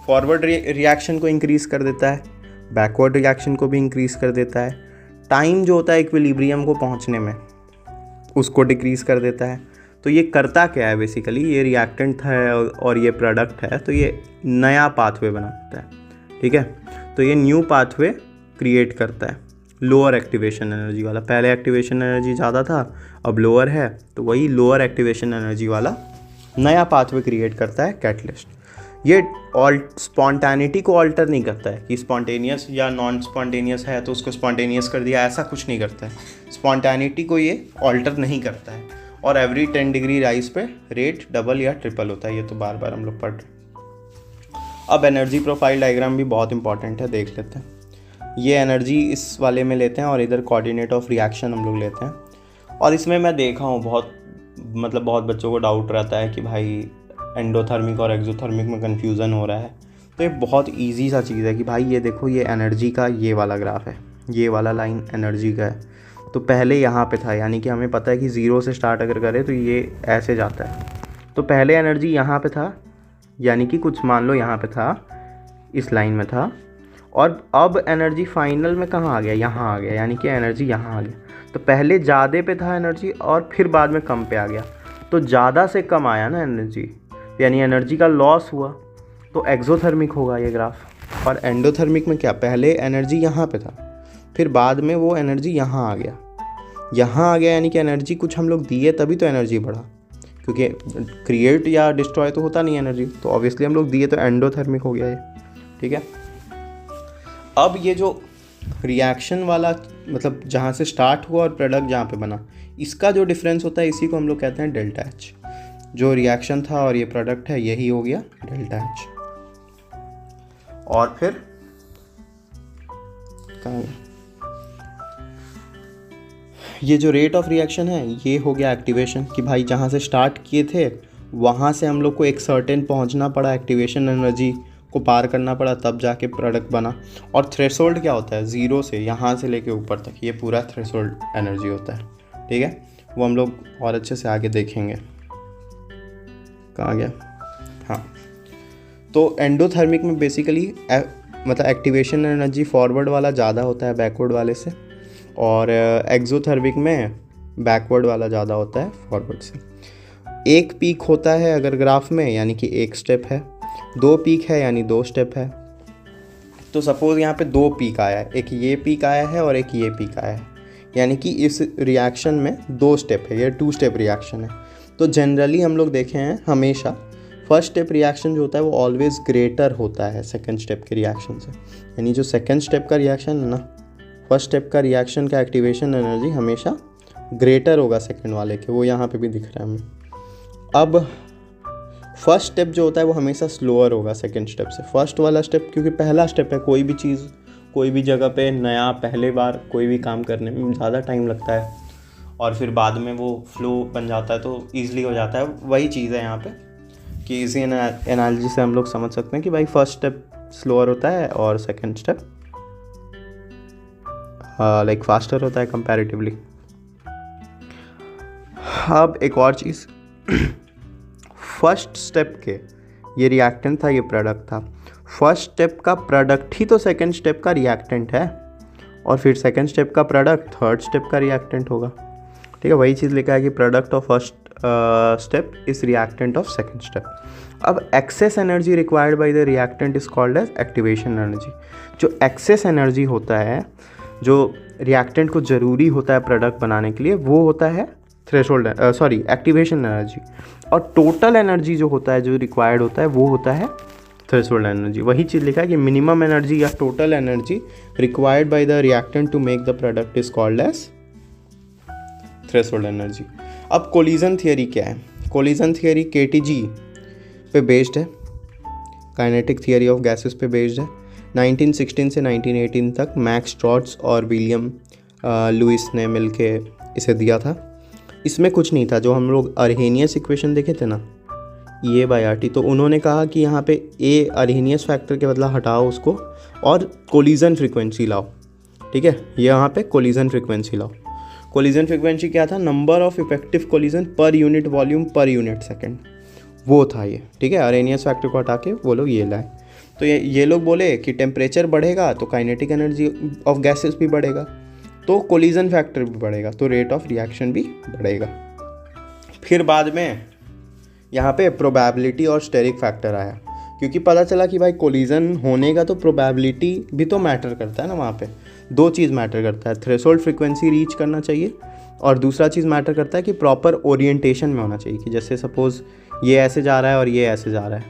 फॉरवर्ड रिएक्शन को इंक्रीज़ कर देता है, बैकवर्ड रिएक्शन को भी इंक्रीज़ कर देता है, टाइम जो होता है इक्विलिब्रियम को पहुंचने में उसको डिक्रीज़ कर देता है। तो ये करता क्या है, बेसिकली ये रिएक्टेंट है और ये प्रोडक्ट है, तो ये नया पाथवे बना देता है, ठीक है। तो ये न्यू पाथवे क्रिएट करता है, लोअर एक्टिवेशन एनर्जी वाला। पहले एक्टिवेशन एनर्जी ज़्यादा था अब लोअर है, तो वही लोअर एक्टिवेशन एनर्जी वाला नया पाथवे क्रिएट करता है कैटलिस्ट। ये स्पॉन्टेनिटी को ऑल्टर नहीं करता है कि स्पॉन्टेनियस या नॉन स्पॉन्टेनियस है तो उसको स्पॉन्टेनियस कर दिया, ऐसा कुछ नहीं करता है। स्पॉन्टेनिटी को ये ऑल्टर नहीं करता है, और एवरी 10 डिग्री राइज पे रेट डबल या ट्रिपल होता है, ये तो बार बार हम लोग पढ़ रहे। अब एनर्जी प्रोफाइल डायग्राम भी बहुत इंपॉर्टेंट है, देख लेते हैं। ये एनर्जी इस वाले में लेते हैं और इधर कोऑर्डिनेट ऑफ रिएक्शन हम लोग लेते हैं। और इसमें मैं देखा हूँ बहुत बच्चों को डाउट रहता है कि भाई एंडोथर्मिक और एक्सोथर्मिक में कन्फ्यूज़न हो रहा है। तो ये बहुत ईजी सा चीज़ है कि भाई ये देखो, ये एनर्जी का ये वाला ग्राफ है, ये वाला लाइन एनर्जी का है। तो पहले यहाँ पे था, यानी कि हमें पता है कि 0 से स्टार्ट अगर करें तो ये ऐसे जाता है। तो पहले एनर्जी यहाँ पे था, यानी कि कुछ मान लो यहाँ पे था, इस लाइन में था, और अब एनर्जी फाइनल में कहाँ आ गया, यहाँ आ गया, यानी कि एनर्जी यहाँ आ गया। तो पहले ज़्यादा पे था एनर्जी और फिर बाद में कम पे आ गया, तो ज़्यादा से कम आया ना एनर्जी, यानी एनर्जी का लॉस हुआ, तो एक्सोथर्मिक होगा ये ग्राफ। और एंडोथर्मिक में क्या, पहले एनर्जी यहाँ पे था फिर बाद में वो एनर्जी यहाँ आ गया, यानी कि एनर्जी कुछ हम लोग दिए तभी तो एनर्जी बढ़ा, क्योंकि क्रिएट या डिस्ट्रॉय तो होता नहीं एनर्जी, तो ऑब्वियसली हम लोग दिए तो एंडोथर्मिक हो गया ये, ठीक है। अब ये जो रिएक्शन वाला मतलब जहाँ से स्टार्ट हुआ और प्रोडक्ट जहाँ पे बना, इसका जो डिफरेंस होता है इसी को हम लोग कहते हैं डेल्टा एच। जो रिएक्शन था और ये प्रोडक्ट है यही हो गया डेल्टा एच। और फिर ये जो रेट ऑफ रिएक्शन है ये हो गया एक्टिवेशन, कि भाई जहाँ से स्टार्ट किए थे वहाँ से हम लोग को एक सर्टेन पहुँचना पड़ा, एक्टिवेशन एनर्जी को पार करना पड़ा, तब जाके प्रोडक्ट बना। और थ्रेशोल्ड क्या होता है, ज़ीरो से यहाँ से लेके ऊपर तक ये पूरा थ्रेशोल्ड एनर्जी होता है। ठीक है, वो हम लोग और अच्छे से आगे देखेंगे। कहाँ गया, हाँ। तो एंडोथर्मिक में बेसिकली मतलब एक्टिवेशन एनर्जी फॉरवर्ड वाला ज़्यादा होता है बैकवर्ड वाले से, और एक्सोथर्मिक में बैकवर्ड वाला ज़्यादा होता है फॉरवर्ड से। एक पीक होता है अगर ग्राफ में, यानी कि एक स्टेप है। दो पीक है यानी दो स्टेप है। तो सपोज़ यहाँ पे दो पीक आया है, एक ये पीक आया है और एक ये पीक आया है, यानी कि इस रिएक्शन में दो स्टेप है, ये 2 स्टेप रिएक्शन है। तो जनरली हम लोग देखे हैं हमेशा फर्स्ट स्टेप रिएक्शन जो होता है वो ऑलवेज ग्रेटर होता है सेकंड स्टेप के रिएक्शन से। यानी जो सेकंड स्टेप का रिएक्शन है ना, फर्स्ट स्टेप का रिएक्शन का एक्टिवेशन एनर्जी हमेशा ग्रेटर होगा सेकंड वाले के, वो यहाँ पे भी दिख रहा है हमें। अब फर्स्ट स्टेप जो होता है वो हमेशा स्लोअर होगा सेकंड स्टेप से। फर्स्ट वाला स्टेप क्योंकि पहला स्टेप है, कोई भी चीज़ कोई भी जगह पे नया पहले बार कोई भी काम करने में ज़्यादा टाइम लगता है, और फिर बाद में वो फ्लो बन जाता है तो ईज़िली हो जाता है। वही चीज़ है यहाँ पे कि इसी एनालॉजी से हम लोग समझ सकते हैं कि भाई फर्स्ट स्टेप स्लोअर होता है और सेकंड स्टेप लाइक फास्टर होता है कंपैरेटिवली। अब एक और चीज़, फर्स्ट स्टेप के ये रिएक्टेंट था, ये प्रोडक्ट था। फर्स्ट स्टेप का प्रोडक्ट ही तो सेकंड स्टेप का रिएक्टेंट है, और फिर सेकंड स्टेप का प्रोडक्ट थर्ड स्टेप का रिएक्टेंट होगा। ठीक है, वही चीज़ लिखा है कि product of first step is reactant of second step. अब excess energy required by the reactant is called as activation energy. जो एक्सेस एनर्जी होता है, जो रिएक्टेंट को ज़रूरी होता है प्रोडक्ट बनाने के लिए, वो होता है थ्रेशोल्ड एक्टिवेशन एनर्जी। और टोटल एनर्जी जो होता है, जो रिक्वायर्ड होता है, वो होता है थ्रेशोल्ड एनर्जी। वही चीज़ लिखा है कि मिनिमम एनर्जी या total energy required by the reactant to make the product is called as threshold energy. अब कोलिजन थियरी क्या है? कोलिजन थियरी KTG पे बेस्ड है, काइनेटिक थियरी ऑफ गैसेस पे बेस्ड है। 1916 से 1918 तक मैक्स स्ट्रॉट्स और विलियम लुइस ने मिलके इसे दिया था। इसमें कुछ नहीं था, जो हम लोग अर्हेनियस इक्वेशन देखे थे ना, E/RT, तो उन्होंने कहा कि यहाँ पे ए अर्हेनियस फैक्टर के बदला हटाओ उसको और कोलिजन फ्रीक्वेंसी लाओ। ठीक है, ये यहाँ पे कोलिजन फ्रीक्वेंसी लाओ। कोलिजन फ्रीक्वेंसी क्या था? Number of effective collision per unit volume per unit second, वो था ये। ठीक है, अर्हेनियस फैक्टर को हटा के वो लोग ये लाए। तो ये लोग बोले कि टेम्परेचर बढ़ेगा तो काइनेटिक एनर्जी ऑफ गैसेस भी बढ़ेगा, तो कोलिजन फैक्टर भी बढ़ेगा, तो रेट ऑफ रिएक्शन भी बढ़ेगा। फिर बाद में यहाँ पे प्रोबेबिलिटी और स्टेरिक फैक्टर आया, क्योंकि पता चला कि भाई कोलिजन होने का तो प्रोबेबिलिटी भी तो मैटर करता है ना। वहाँ पे दो चीज़ मैटर करता है, थ्रेशोल्ड फ्रीक्वेंसी रीच करना चाहिए, और दूसरा चीज़ मैटर करता है कि प्रॉपर ओरिएंटेशन में होना चाहिए। कि जैसे सपोज़ ये ऐसे जा रहा है और ये ऐसे जा रहा है,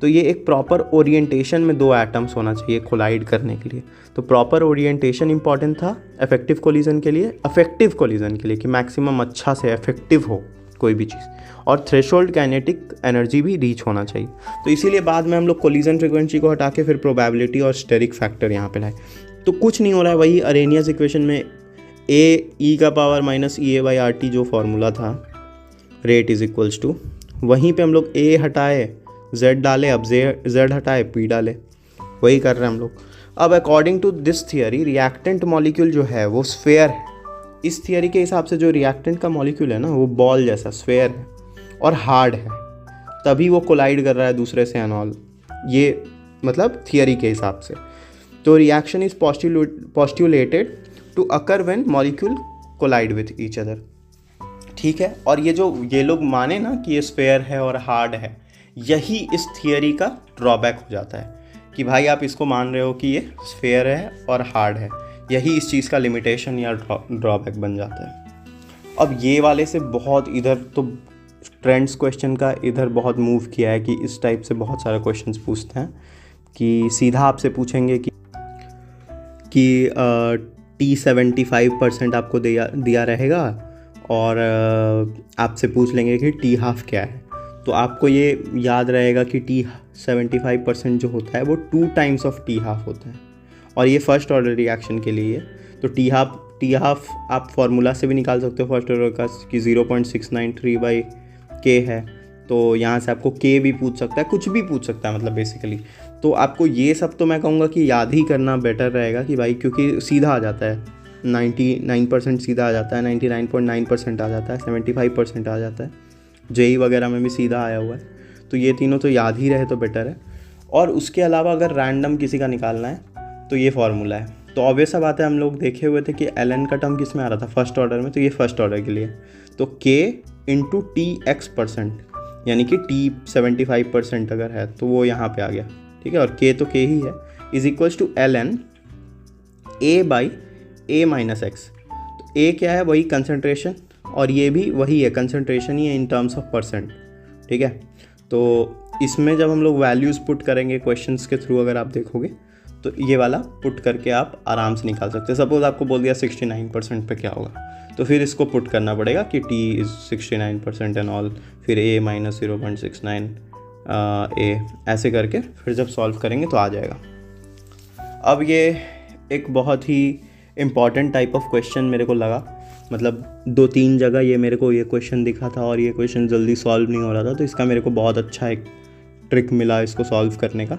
तो ये एक प्रॉपर ओरिएंटेशन में दो एटम्स होना चाहिए कोलाइड करने के लिए। तो प्रॉपर ओरिएंटेशन इंपॉर्टेंट था इफेक्टिव कोलिजन के लिए, अफेक्टिव कोलिजन के लिए कि मैक्सिमम अच्छा से इफेक्टिव हो कोई भी चीज़, और थ्रेशोल्ड काइनेटिक एनर्जी भी रीच होना चाहिए। तो इसीलिए बाद में हम लोग कोलिजन फ्रीक्वेंसी को हटा के फिर प्रोबेबिलिटी और स्टेरिक फैक्टर यहाँ पे लाए। तो कुछ नहीं हो रहा है, वही अर्हेनियस इक्वेशन में AE⁻−EA/RT जो फॉर्मूला था, रेट इज इक्वल्स टू, वहीं पे हम लोग A हटाए Z डाले, अब Z हटाए P डाले, वही कर रहे हैं हम लोग। अब according to this theory reactant molecule जो है वो स्फेयर है। इस थियरी के हिसाब से जो रिएक्टेंट का मॉलिक्यूल है ना, वो बॉल जैसा स्फेयर है और हार्ड है, तभी वो कोलाइड कर रहा है दूसरे से एनॉल, ये मतलब थियरी के हिसाब से। तो reaction is postulated to occur when molecule collide with each other. ठीक है, और ये लोग माने ना कि ये स्फेयर है और हार्ड है, यही इस थियरी का ड्रॉबैक हो जाता है कि भाई आप इसको मान रहे हो कि ये स्फेयर है और हार्ड है, यही इस चीज़ का लिमिटेशन या ड्रॉबैक बन जाता है। अब ये वाले से बहुत इधर तो ट्रेंड्स क्वेश्चन का इधर बहुत मूव किया है कि इस टाइप से बहुत सारे क्वेश्चंस पूछते हैं कि सीधा आपसे पूछेंगे कि T75% आपको दिया रहेगा और आपसे पूछ लेंगे कि T½ क्या है। तो आपको ये याद रहेगा कि T75% जो होता है वो 2 टाइम्स ऑफ T½ होता है, और ये फर्स्ट ऑर्डर रिएक्शन के लिए है। तो T½ टी हाफ आप फार्मूला से भी निकाल सकते हो फर्स्ट ऑर्डर का कि 0.693/k है, तो यहाँ से आपको k भी पूछ सकता है, कुछ भी पूछ सकता है मतलब बेसिकली। तो आपको ये सब तो मैं कहूँगा कि याद ही करना बेटर रहेगा कि भाई, क्योंकि सीधा आ जाता है 99% सीधा आ जाता है, 99.9% आ जाता है, 75% आ जाता है, जेई वगैरह में भी सीधा आया हुआ है। तो ये तीनों तो याद ही रहे तो बेटर है। और उसके अलावा अगर रैंडम किसी का निकालना है तो ये फार्मूला है। तो ऑब्वियस सा बात है, हम लोग देखे हुए थे कि ln का टर्म किस में आ रहा था, फर्स्ट ऑर्डर में, तो ये फर्स्ट ऑर्डर के लिए। तो k इंटू TX%, यानी कि t 75% अगर है तो वो यहाँ पे आ गया, ठीक है, और k तो k ही है, is equals to ln a/a-x। तो a क्या है, वही कंसनट्रेशन, और ये भी वही है, कंसनट्रेशन ही है इन टर्म्स ऑफ परसेंट, ठीक है। तो इसमें जब हम लोग वैल्यूज़ पुट करेंगे क्वेश्चंस के थ्रू, अगर आप देखोगे तो ये वाला पुट करके आप आराम से निकाल सकते हैं। सपोज आपको बोल दिया 69% पे क्या होगा, तो फिर इसको पुट करना पड़ेगा कि t इज़ 69% एंड ऑल, फिर a माइनस 0.69 a, ऐसे करके फिर जब सॉल्व करेंगे तो आ जाएगा। अब ये एक बहुत ही इम्पॉर्टेंट टाइप ऑफ क्वेश्चन मेरे को लगा, मतलब 2-3 जगह ये मेरे को ये क्वेश्चन दिखा था और ये क्वेश्चन जल्दी सॉल्व नहीं हो रहा था, तो इसका मेरे को बहुत अच्छा एक ट्रिक मिला इसको सॉल्व करने का।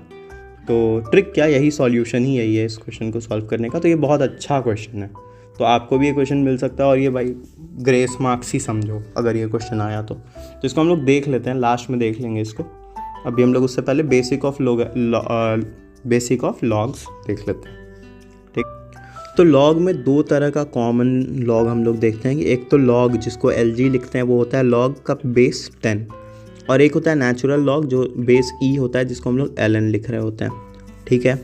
तो ट्रिक क्या, यही सॉल्यूशन ही यही है इस क्वेश्चन को सॉल्व करने का। तो ये बहुत अच्छा क्वेश्चन है, तो आपको भी ये क्वेश्चन मिल सकता है, और ये भाई ग्रेस मार्क्स ही समझो अगर ये क्वेश्चन आया तो इसको हम लोग देख लेते हैं, लास्ट में देख लेंगे इसको। अभी हम लोग उससे पहले बेसिक ऑफ लॉग्स देख लेते हैं, ठीक। तो लॉग में 2 तरह का कॉमन लॉग हम लोग देखते हैं कि एक तो लॉग जिसको LG लिखते हैं, वो होता है लॉग का बेस 10, और एक होता है नेचुरल लॉग जो बेस E होता है, जिसको हम लोग ln लिख रहे होते हैं, ठीक है।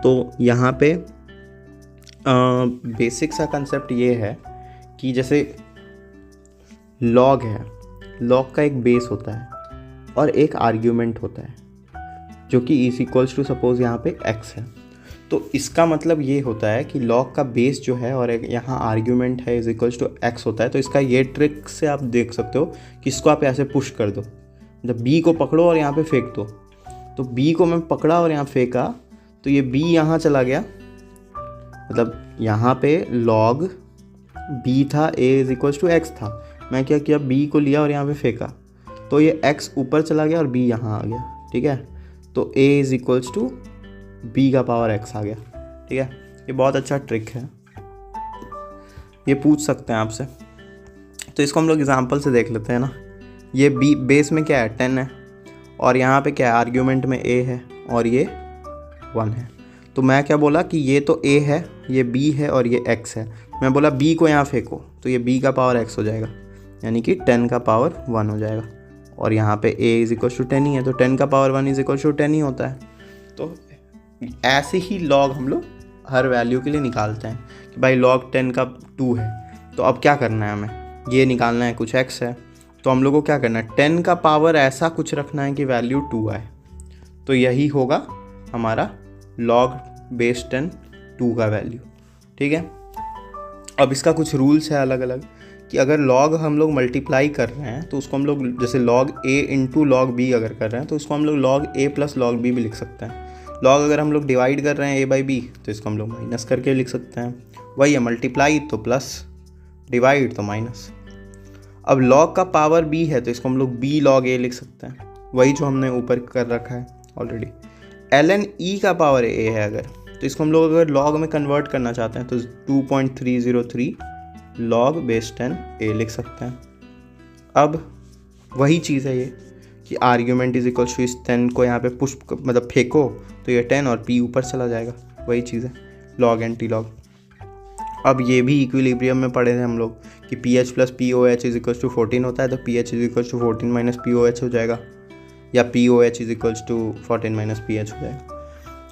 तो यहाँ पे बेसिक सा कंसेप्ट ये है कि जैसे लॉग है, लॉग का एक बेस होता है और एक आर्ग्यूमेंट होता है जो कि इज इक्वल्स टू सपोज यहाँ पे x है। तो इसका मतलब ये होता है कि लॉग का बेस जो है और एक यहाँ आर्ग्यूमेंट है इज इक्वल्स टू x होता है। तो इसका ये ट्रिक से आप देख सकते हो कि इसको आप ऐसे पुश कर दो, जब b को पकड़ो और यहाँ पे फेंक दो। तो b को मैं पकड़ा और यहाँ फेंका तो ये b यहाँ चला गया, मतलब यहाँ पे log b था, a is equals to x था, मैं क्या किया, b को लिया और यहाँ पे फेंका, तो ये x ऊपर चला गया और b यहाँ आ गया, ठीक है। तो a is equals to b का पावर x आ गया, ठीक है। ये बहुत अच्छा ट्रिक है, ये पूछ सकते हैं आपसे। तो इसको हम लोग एग्जांपल से देख लेते हैं ना। ये b बेस में क्या है, 10 है, और यहाँ पे क्या है, आर्ग्यूमेंट में a है और ये 1 है। तो मैं क्या बोला कि ये तो a है, ये b है और ये x है। मैं बोला b को यहाँ फेंको तो ये b का पावर x हो जाएगा, यानी कि 10 का पावर 1 हो जाएगा, और यहाँ पे a इज इक्वल टू 10 ही है, तो 10 का पावर 1 इज इक्वल टू 10 ही होता है। तो ऐसे ही लॉग हम लोग हर वैल्यू के लिए निकालते हैं कि भाई log 10 का 2 है, तो अब क्या करना है, हमें ये निकालना है, कुछ x है, तो हम लोग को क्या करना है, 10 का पावर ऐसा कुछ रखना है कि वैल्यू 2 आए। तो यही होगा हमारा log बेस 10 2 का वैल्यू, ठीक है। अब इसका कुछ रूल्स है अलग अलग कि अगर log हम लोग मल्टीप्लाई कर रहे हैं तो उसको हम लोग जैसे log a into log b अगर कर रहे हैं तो उसको हम लोग log a plus log b भी लिख सकते हैं। log अगर हम लोग डिवाइड कर रहे हैं a बाई b तो इसको हम लोग माइनस करके लिख सकते हैं, वही है, मल्टीप्लाई तो प्लस, डिवाइड तो माइनस। अब log का पावर b है तो इसको हम लोग b log a लिख सकते हैं, वही जो हमने ऊपर कर रखा है ऑलरेडी। ln e का पावर a है अगर, तो इसको हम लोग अगर log में कन्वर्ट करना चाहते हैं तो 2.303 log बेस 10 a लिख सकते हैं। अब वही चीज़ है ये कि आर्ग्यूमेंट इज इक्वल टू इस 10 को यहाँ पे पुश मतलब फेंको तो ये 10 और p ऊपर चला जाएगा, वही चीज़ है log एंटी log। अब ये भी इक्विलिब्रियम में पढ़े थे हम लोग कि pH plus POH is equal to 14 होता है, तो pH is equal to 14 minus POH हो जाएगा, या POH is equal to 14 minus PH हो जाएगा।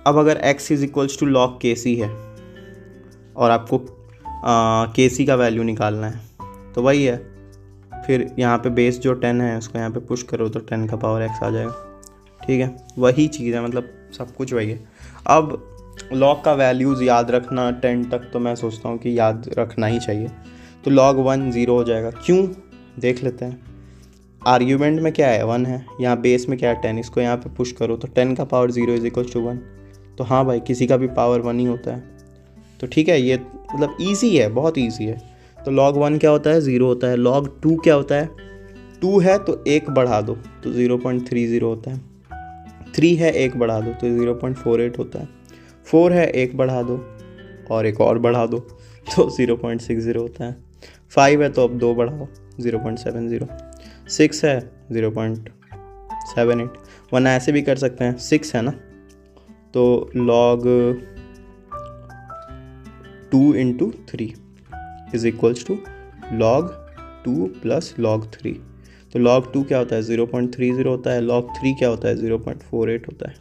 अब अगर x is equals to log KC है और आपको KC का वैल्यू निकालना है तो वही है, फिर यहाँ पे बेस जो 10 है उसको यहाँ पे पुश करो तो 10 का पावर x आ जाएगा, ठीक है। वही चीज़ है, मतलब सब कुछ वही है। अब log का वैल्यूज़ याद रखना 10 तक तो मैं सोचता हूँ कि याद रखना ही चाहिए। तो log 1 0 हो जाएगा, क्यों देख लेते हैं। आर्ग्यूमेंट में क्या है 1 है, यहाँ बेस में क्या है 10, इसको यहाँ पे पुश करो तो 10 का पावर 0 इज इक्वल टू 1। तो हाँ भाई, किसी का भी पावर 1 ही होता है। तो ठीक है, ये मतलब ईजी है, बहुत ईजी है। तो log 1 क्या होता है, 0 होता है। log 2 क्या होता है, 2 है तो 1 बढ़ा दो तो 0.30 होता है। 3 है 1 बढ़ा दो तो 0.48 होता है। 4 है 1 बढ़ा दो और एक और बढ़ा दो तो 0.60 होता है। 5 है तो अब 2 बढ़ाओ 0.70। 6 है 0.78, वरना ऐसे भी कर सकते हैं। 6 है ना, तो log 2 into 3 is equals to log 2 plus log 3। तो log 2 क्या होता है, 0.30 होता है। log 3 क्या होता है, 0.48 होता है।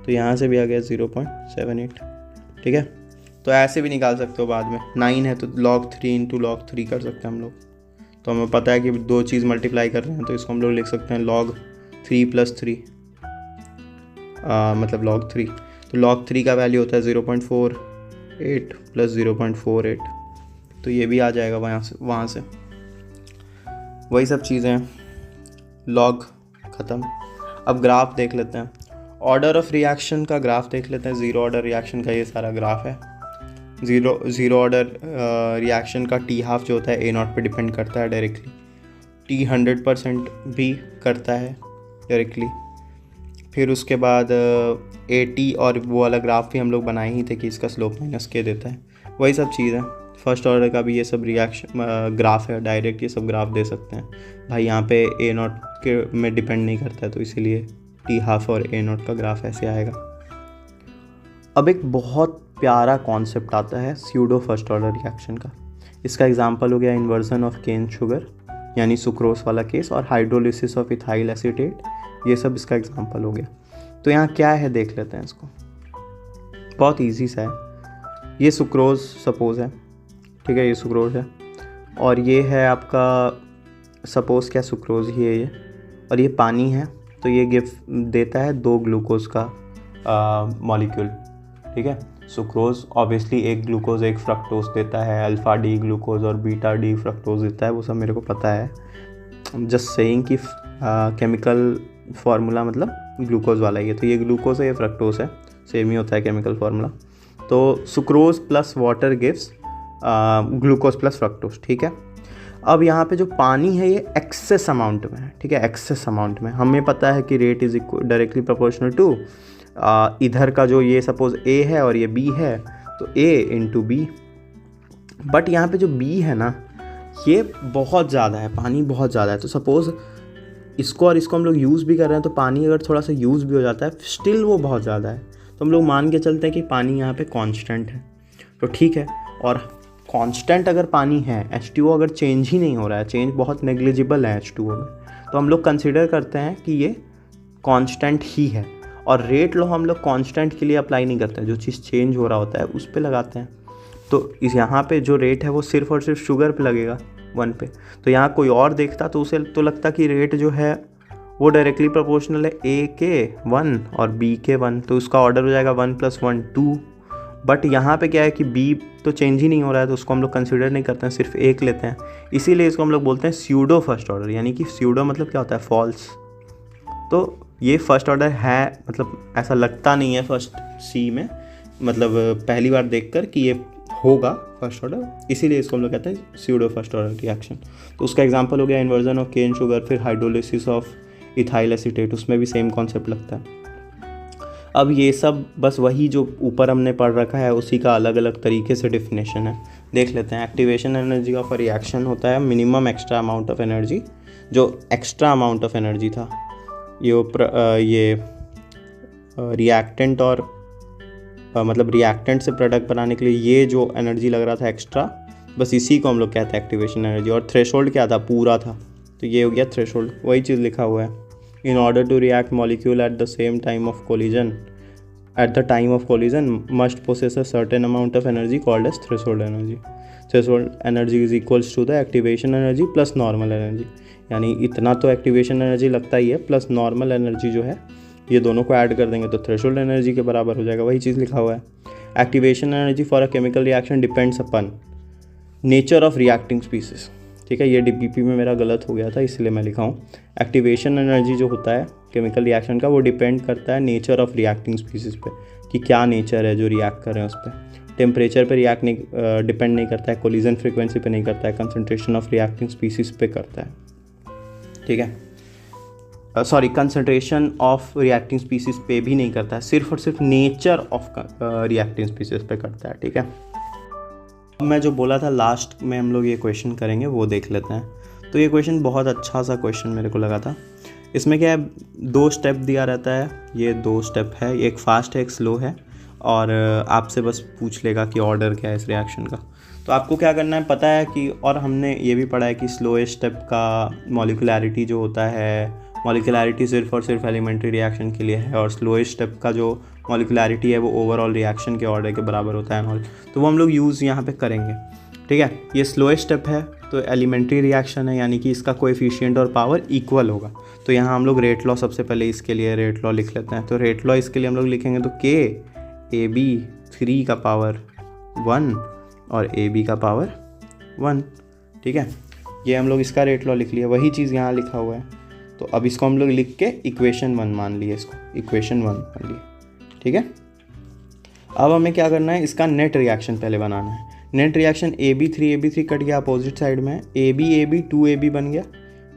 तो यहाँ से भी आ गया 0.78, ठीक है। तो ऐसे भी निकाल सकते हो बाद में। 9 है तो log 3 इंटू log 3 कर सकते हैं हम लोग। तो हमें पता है कि दो चीज़ मल्टीप्लाई कर रहे हैं, तो इसको हम लोग लिख सकते हैं log 3 प्लस 3, मतलब log 3। तो log 3 का वैल्यू होता है 0.48 प्लस 0.48, तो ये भी आ जाएगा वहाँ से वही सब चीज़ें हैं। log ख़त्म। अब ग्राफ देख लेते हैं, ऑर्डर ऑफ रिएक्शन का ग्राफ देख लेते हैं। ज़ीरो ऑर्डर रिएक्शन का ये सारा ग्राफ है। ज़ीरो ऑर्डर रिएक्शन का T½ जो होता है A0 पे डिपेंड करता है डायरेक्टली। T 100% भी करता है डायरेक्टली। फिर उसके बाद AT और वो वाला ग्राफ भी हम लोग बनाए ही थे कि इसका स्लोप -K देता है, वही सब चीज़ है। फर्स्ट ऑर्डर का भी ये सब रिएक्शन ग्राफ है, डायरेक्ट ये सब ग्राफ दे सकते हैं भाई। यहाँ पे A0 के में डिपेंड नहीं करता है, तो इसीलिए T½ और A0 का ग्राफ ऐसे आएगा। अब एक बहुत प्यारा कॉन्सेप्ट आता है स्यूडो फर्स्ट ऑर्डर रिएक्शन का। इसका एग्जांपल हो गया इन्वर्जन ऑफ केन शुगर, यानी सुक्रोज वाला केस, और हाइड्रोलिसिस ऑफ इथाइल एसीटेट, ये सब इसका एग्जांपल हो गया। तो यहाँ क्या है देख लेते हैं इसको, बहुत इजी सा है। ये सुक्रोज सपोज है, ठीक है, ये सुक्रोज है, और ये है आपका सपोज क्या सुक्रोज ही है ये, और ये पानी है। तो ये गिफ्ट देता है 2 ग्लूकोज का मॉलिक्यूल, ठीक है। सुक्रोज ऑब्वियसली एक ग्लूकोज एक फ्रक्टोज देता है, अल्फ़ा डी ग्लूकोज और बीटा डी फ्रक्टोज देता है, वो सब मेरे को पता है। जस्ट सेइंग कि केमिकल फार्मूला मतलब ग्लूकोज वाला ही है। तो ये ग्लूकोज है, ये फ्रक्टोज है, सेम ही होता है केमिकल फार्मूला। तो sucrose plus water gives glucose plus fructose, ठीक है। अब यहाँ पे जो पानी है ये एक्सेस अमाउंट में है, ठीक है, एक्सेस अमाउंट में। हमें पता है कि rate is directly proportional to इधर का जो ये सपोज A है और ये B है, तो A इंटू B। बट यहाँ पे जो B है ना, ये बहुत ज़्यादा है, पानी बहुत ज़्यादा है। तो सपोज़ इसको और इसको हम लोग यूज़ भी कर रहे हैं, तो पानी अगर थोड़ा सा यूज़ भी हो जाता है स्टिल वो बहुत ज़्यादा है। तो हम लोग मान के चलते हैं कि पानी यहाँ पे कांस्टेंट है, तो ठीक है। और कांस्टेंट अगर पानी है, H2O अगर चेंज ही नहीं हो रहा है, चेंज बहुत नेग्लिजिबल है H2O में, तो हम लोग कंसिडर करते हैं कि ये कांस्टेंट ही है। और रेट लॉ हम लोग कांस्टेंट के लिए अप्लाई नहीं करते हैं, जो चीज़ चेंज हो रहा होता है उस पर लगाते हैं। तो इस यहाँ पे जो रेट है वो सिर्फ और सिर्फ शुगर पे लगेगा 1 पे। तो यहाँ कोई और देखता तो उसे तो लगता कि रेट जो है वो डायरेक्टली प्रोपोर्शनल है A के 1 और B के 1, तो उसका ऑर्डर हो जाएगा 1 + 1 2। बट यहाँ पे क्या है कि B तो चेंज ही नहीं हो रहा है, तो उसको हम लोग कंसिडर नहीं करते हैं, सिर्फ 1 लेते हैं। इसीलिए इसको हम लोग बोलते हैं स्यूडो फर्स्ट ऑर्डर, यानी कि स्यूडो मतलब क्या होता है, फॉल्स। तो ये फर्स्ट ऑर्डर है, मतलब ऐसा लगता नहीं है फर्स्ट C में, मतलब पहली बार देखकर कि ये होगा फर्स्ट ऑर्डर, इसीलिए इसको हम लोग कहते हैं स्यूडो फर्स्ट ऑर्डर रिएक्शन। तो उसका एग्जांपल हो गया इन्वर्जन ऑफ केन शुगर, फिर हाइड्रोलिसिस ऑफ इथाइल एसीटेट, उसमें भी सेम कॉन्सेप्ट लगता है। अब ये सब बस वही जो ऊपर हमने पढ़ रखा है उसी का अलग अलग तरीके से डिफिनेशन है, देख लेते हैं। Activation energy of a reaction होता है minimum extra amount of energy. जो एक्स्ट्रा अमाउंट ऑफ एनर्जी था ये रिएक्टेंट और मतलब रिएक्टेंट से प्रोडक्ट बनाने के लिए ये जो एनर्जी लग रहा था एक्स्ट्रा, बस इसी को हम लोग कहते हैं एक्टिवेशन एनर्जी। और थ्रेशोल्ड क्या था, पूरा था, तो ये हो गया थ्रेशोल्ड, वही चीज़ लिखा हुआ है। In order to react molecule at the same time of collision, at the time of collision must possess a certain amount of energy called as threshold energy. Threshold energy is equals to the activation energy plus normal energy, यानी इतना तो activation energy लगता ही है, plus normal energy जो है, ये दोनों को ऐड कर देंगे तो थ्रेशोल्ड एनर्जी के बराबर हो जाएगा, वही चीज़ लिखा हुआ है। Activation energy for a chemical reaction depends upon nature of reacting species, ठीक है। ये DPP में मेरा गलत हो गया था, इसलिए मैं लिखा हूँ। एक्टिवेशन एनर्जी जो होता है केमिकल रिएक्शन का, वो डिपेंड करता है नेचर ऑफ रिएक्टिंग स्पीसीज पे, कि क्या नेचर है जो रिएक्ट कर रहे हैं उस पर। टेम्परेचर पे रिएक्ट नहीं डिपेंड नहीं करता है, कोलिजन फ्रीक्वेंसी पे नहीं करता है, कंसंट्रेशन ऑफ रिएक्टिंग स्पीसीज पे करता है, ठीक है। Sorry, concentration of reacting species पे भी नहीं करता है, सिर्फ और सिर्फ नेचर ऑफ रिएक्टिंग स्पीसीज पे करता है, ठीक है। अब मैं जो बोला था लास्ट में हम लोग ये क्वेश्चन करेंगे वो देख लेते हैं। तो ये क्वेश्चन बहुत अच्छा सा क्वेश्चन मेरे को लगा था। इसमें क्या है, 2 स्टेप दिया रहता है, ये 2 स्टेप है, एक फास्ट है एक स्लो है, और आपसे बस पूछ लेगा कि ऑर्डर क्या है इस रिएक्शन का। तो आपको क्या करना है पता है कि, और हमने ये भी पढ़ा है कि स्लोएस्ट स्टेप का मॉलिक्यूलैरिटी जो होता है, मॉलिक्यूलैरिटी सिर्फ और सिर्फ एलिमेंट्री रिएक्शन के लिए है, और स्लोएस्ट स्टेप का जो मॉलिक्यूलैरिटी है वो ओवरऑल रिएक्शन के ऑर्डर के बराबर होता है। तो वो हम लोग यूज़ यहाँ पे करेंगे, ठीक है। ये स्लोएस्ट स्टेप है तो एलिमेंट्री रिएक्शन है, यानी कि इसका कोएफिशिएंट और पावर इक्वल होगा। तो यहाँ हम लोग रेट लॉ, सबसे पहले इसके लिए रेट लॉ लिख लेते हैं। तो रेट लॉ इसके लिए हम लोग लिखेंगे तो K AB 3 का पावर 1 और AB का पावर 1, ठीक है। ये हम लोग इसका रेट लॉ लिख लिया, वही चीज़ यहाँ लिखा हुआ है। तो अब इसको हम लोग लिख के इक्वेशन 1 मान लिए, इसको इक्वेशन 1 मान लिए, ठीक है। अब हमें क्या करना है, इसका नेट रिएक्शन पहले बनाना है। नेट रिएक्शन AB3 कट गया, अपोजिट साइड में AB 2AB बन गया,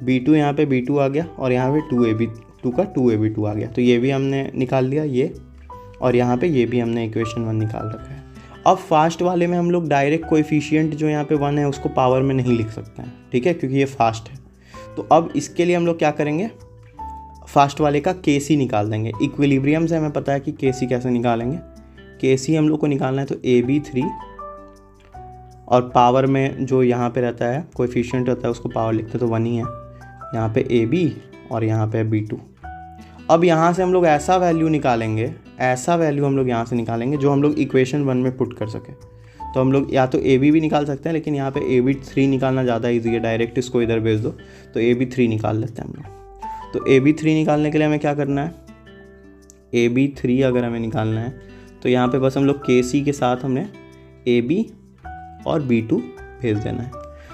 B2 यहाँ पे B2 आ गया, और यहाँ पे 2AB2 का 2AB2 आ गया। तो ये भी हमने निकाल लिया ये, और यहाँ पे ये भी हमने इक्वेशन 1 निकाल रखा है। अब फास्ट वाले में हम लोग डायरेक्ट कोएफिशिएंट जो यहाँ पे 1 है उसको पावर में नहीं लिख सकते हैं, ठीक है, क्योंकि ये फास्ट है। तो अब इसके लिए हम लोग क्या करेंगे, फास्ट वाले का Kc निकाल देंगे। इक्विलिब्रियम से हमें पता है कि Kc कैसे निकालेंगे। Kc हम लोग को निकालना है तो AB3, और पावर में जो यहाँ पे रहता है कोएफिशिएंट रहता है उसको पावर लिखते तो 1 ही है। यहाँ पे AB और यहाँ पे B2। अब यहाँ से हम लोग ऐसा वैल्यू निकालेंगे, ऐसा वैल्यू हम लोग यहाँ से निकालेंगे जो हम लोग इक्वेशन 1 में पुट कर सकें। तो हम लोग या तो AB भी निकाल सकते हैं, लेकिन यहाँ पे AB3 निकालना ज़्यादा ईजी है, डायरेक्ट इसको इधर भेज दो। तो AB3 निकाल लेते हैं हम लोग। तो AB3 निकालने के लिए हमें क्या करना है, AB3 अगर हमें निकालना है तो यहाँ पे बस हम लोग Kc के साथ हमने AB और B2 भेज देना है,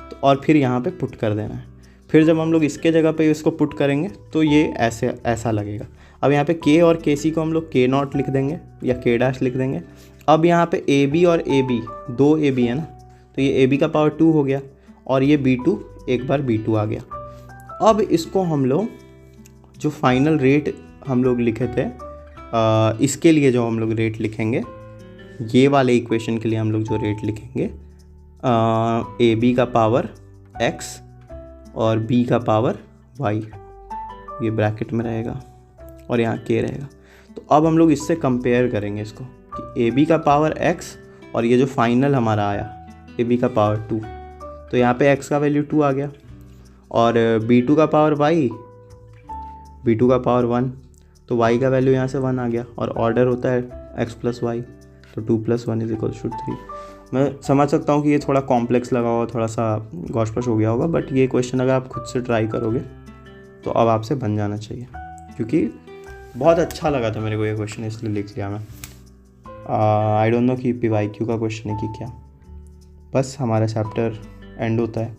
तो और फिर यहाँ पे पुट कर देना है। फिर जब हम लोग इसके जगह पे इसको पुट करेंगे तो ये ऐसा लगेगा। अब यहाँ पे K और Kc को हम लोग K0 लिख देंगे या K' लिख देंगे। अब यहाँ पे AB और AB 2 AB है ना, तो ये AB का पावर 2 हो गया, और ये B2 एक बार B2 आ गया। अब इसको हम लोग जो फाइनल रेट हम लोग लिखे थे, इसके लिए जो हम लोग रेट लिखेंगे, ये वाले इक्वेशन के लिए हम लोग जो रेट लिखेंगे, AB का पावर X और B का पावर Y, ये ब्रैकेट में रहेगा और यहाँ K रहेगा। तो अब हम लोग इससे कंपेयर करेंगे इसको कि AB का पावर X और ये जो फाइनल हमारा आया AB का पावर 2, तो यहाँ पे X का वैल्यू 2 आ गया, और B2 का पावर Y, B2 का पावर 1, तो Y का वैल्यू यहाँ से 1 आ गया, और ऑर्डर होता है X + Y, तो 2 + 1 = 3। मैं समझ सकता हूँ कि ये थोड़ा कॉम्प्लेक्स लगा होगा, थोड़ा सा गॉश-पॉश हो गया होगा, बट ये क्वेश्चन अगर आप खुद से ट्राई करोगे तो अब आपसे बन जाना चाहिए, क्योंकि बहुत अच्छा लगा था मेरे को ये क्वेश्चन, इसलिए लिख लिया मैं। आई डोंट नो कि PYQ का क्वेश्चन है कि क्या। बस हमारा चैप्टर एंड होता है।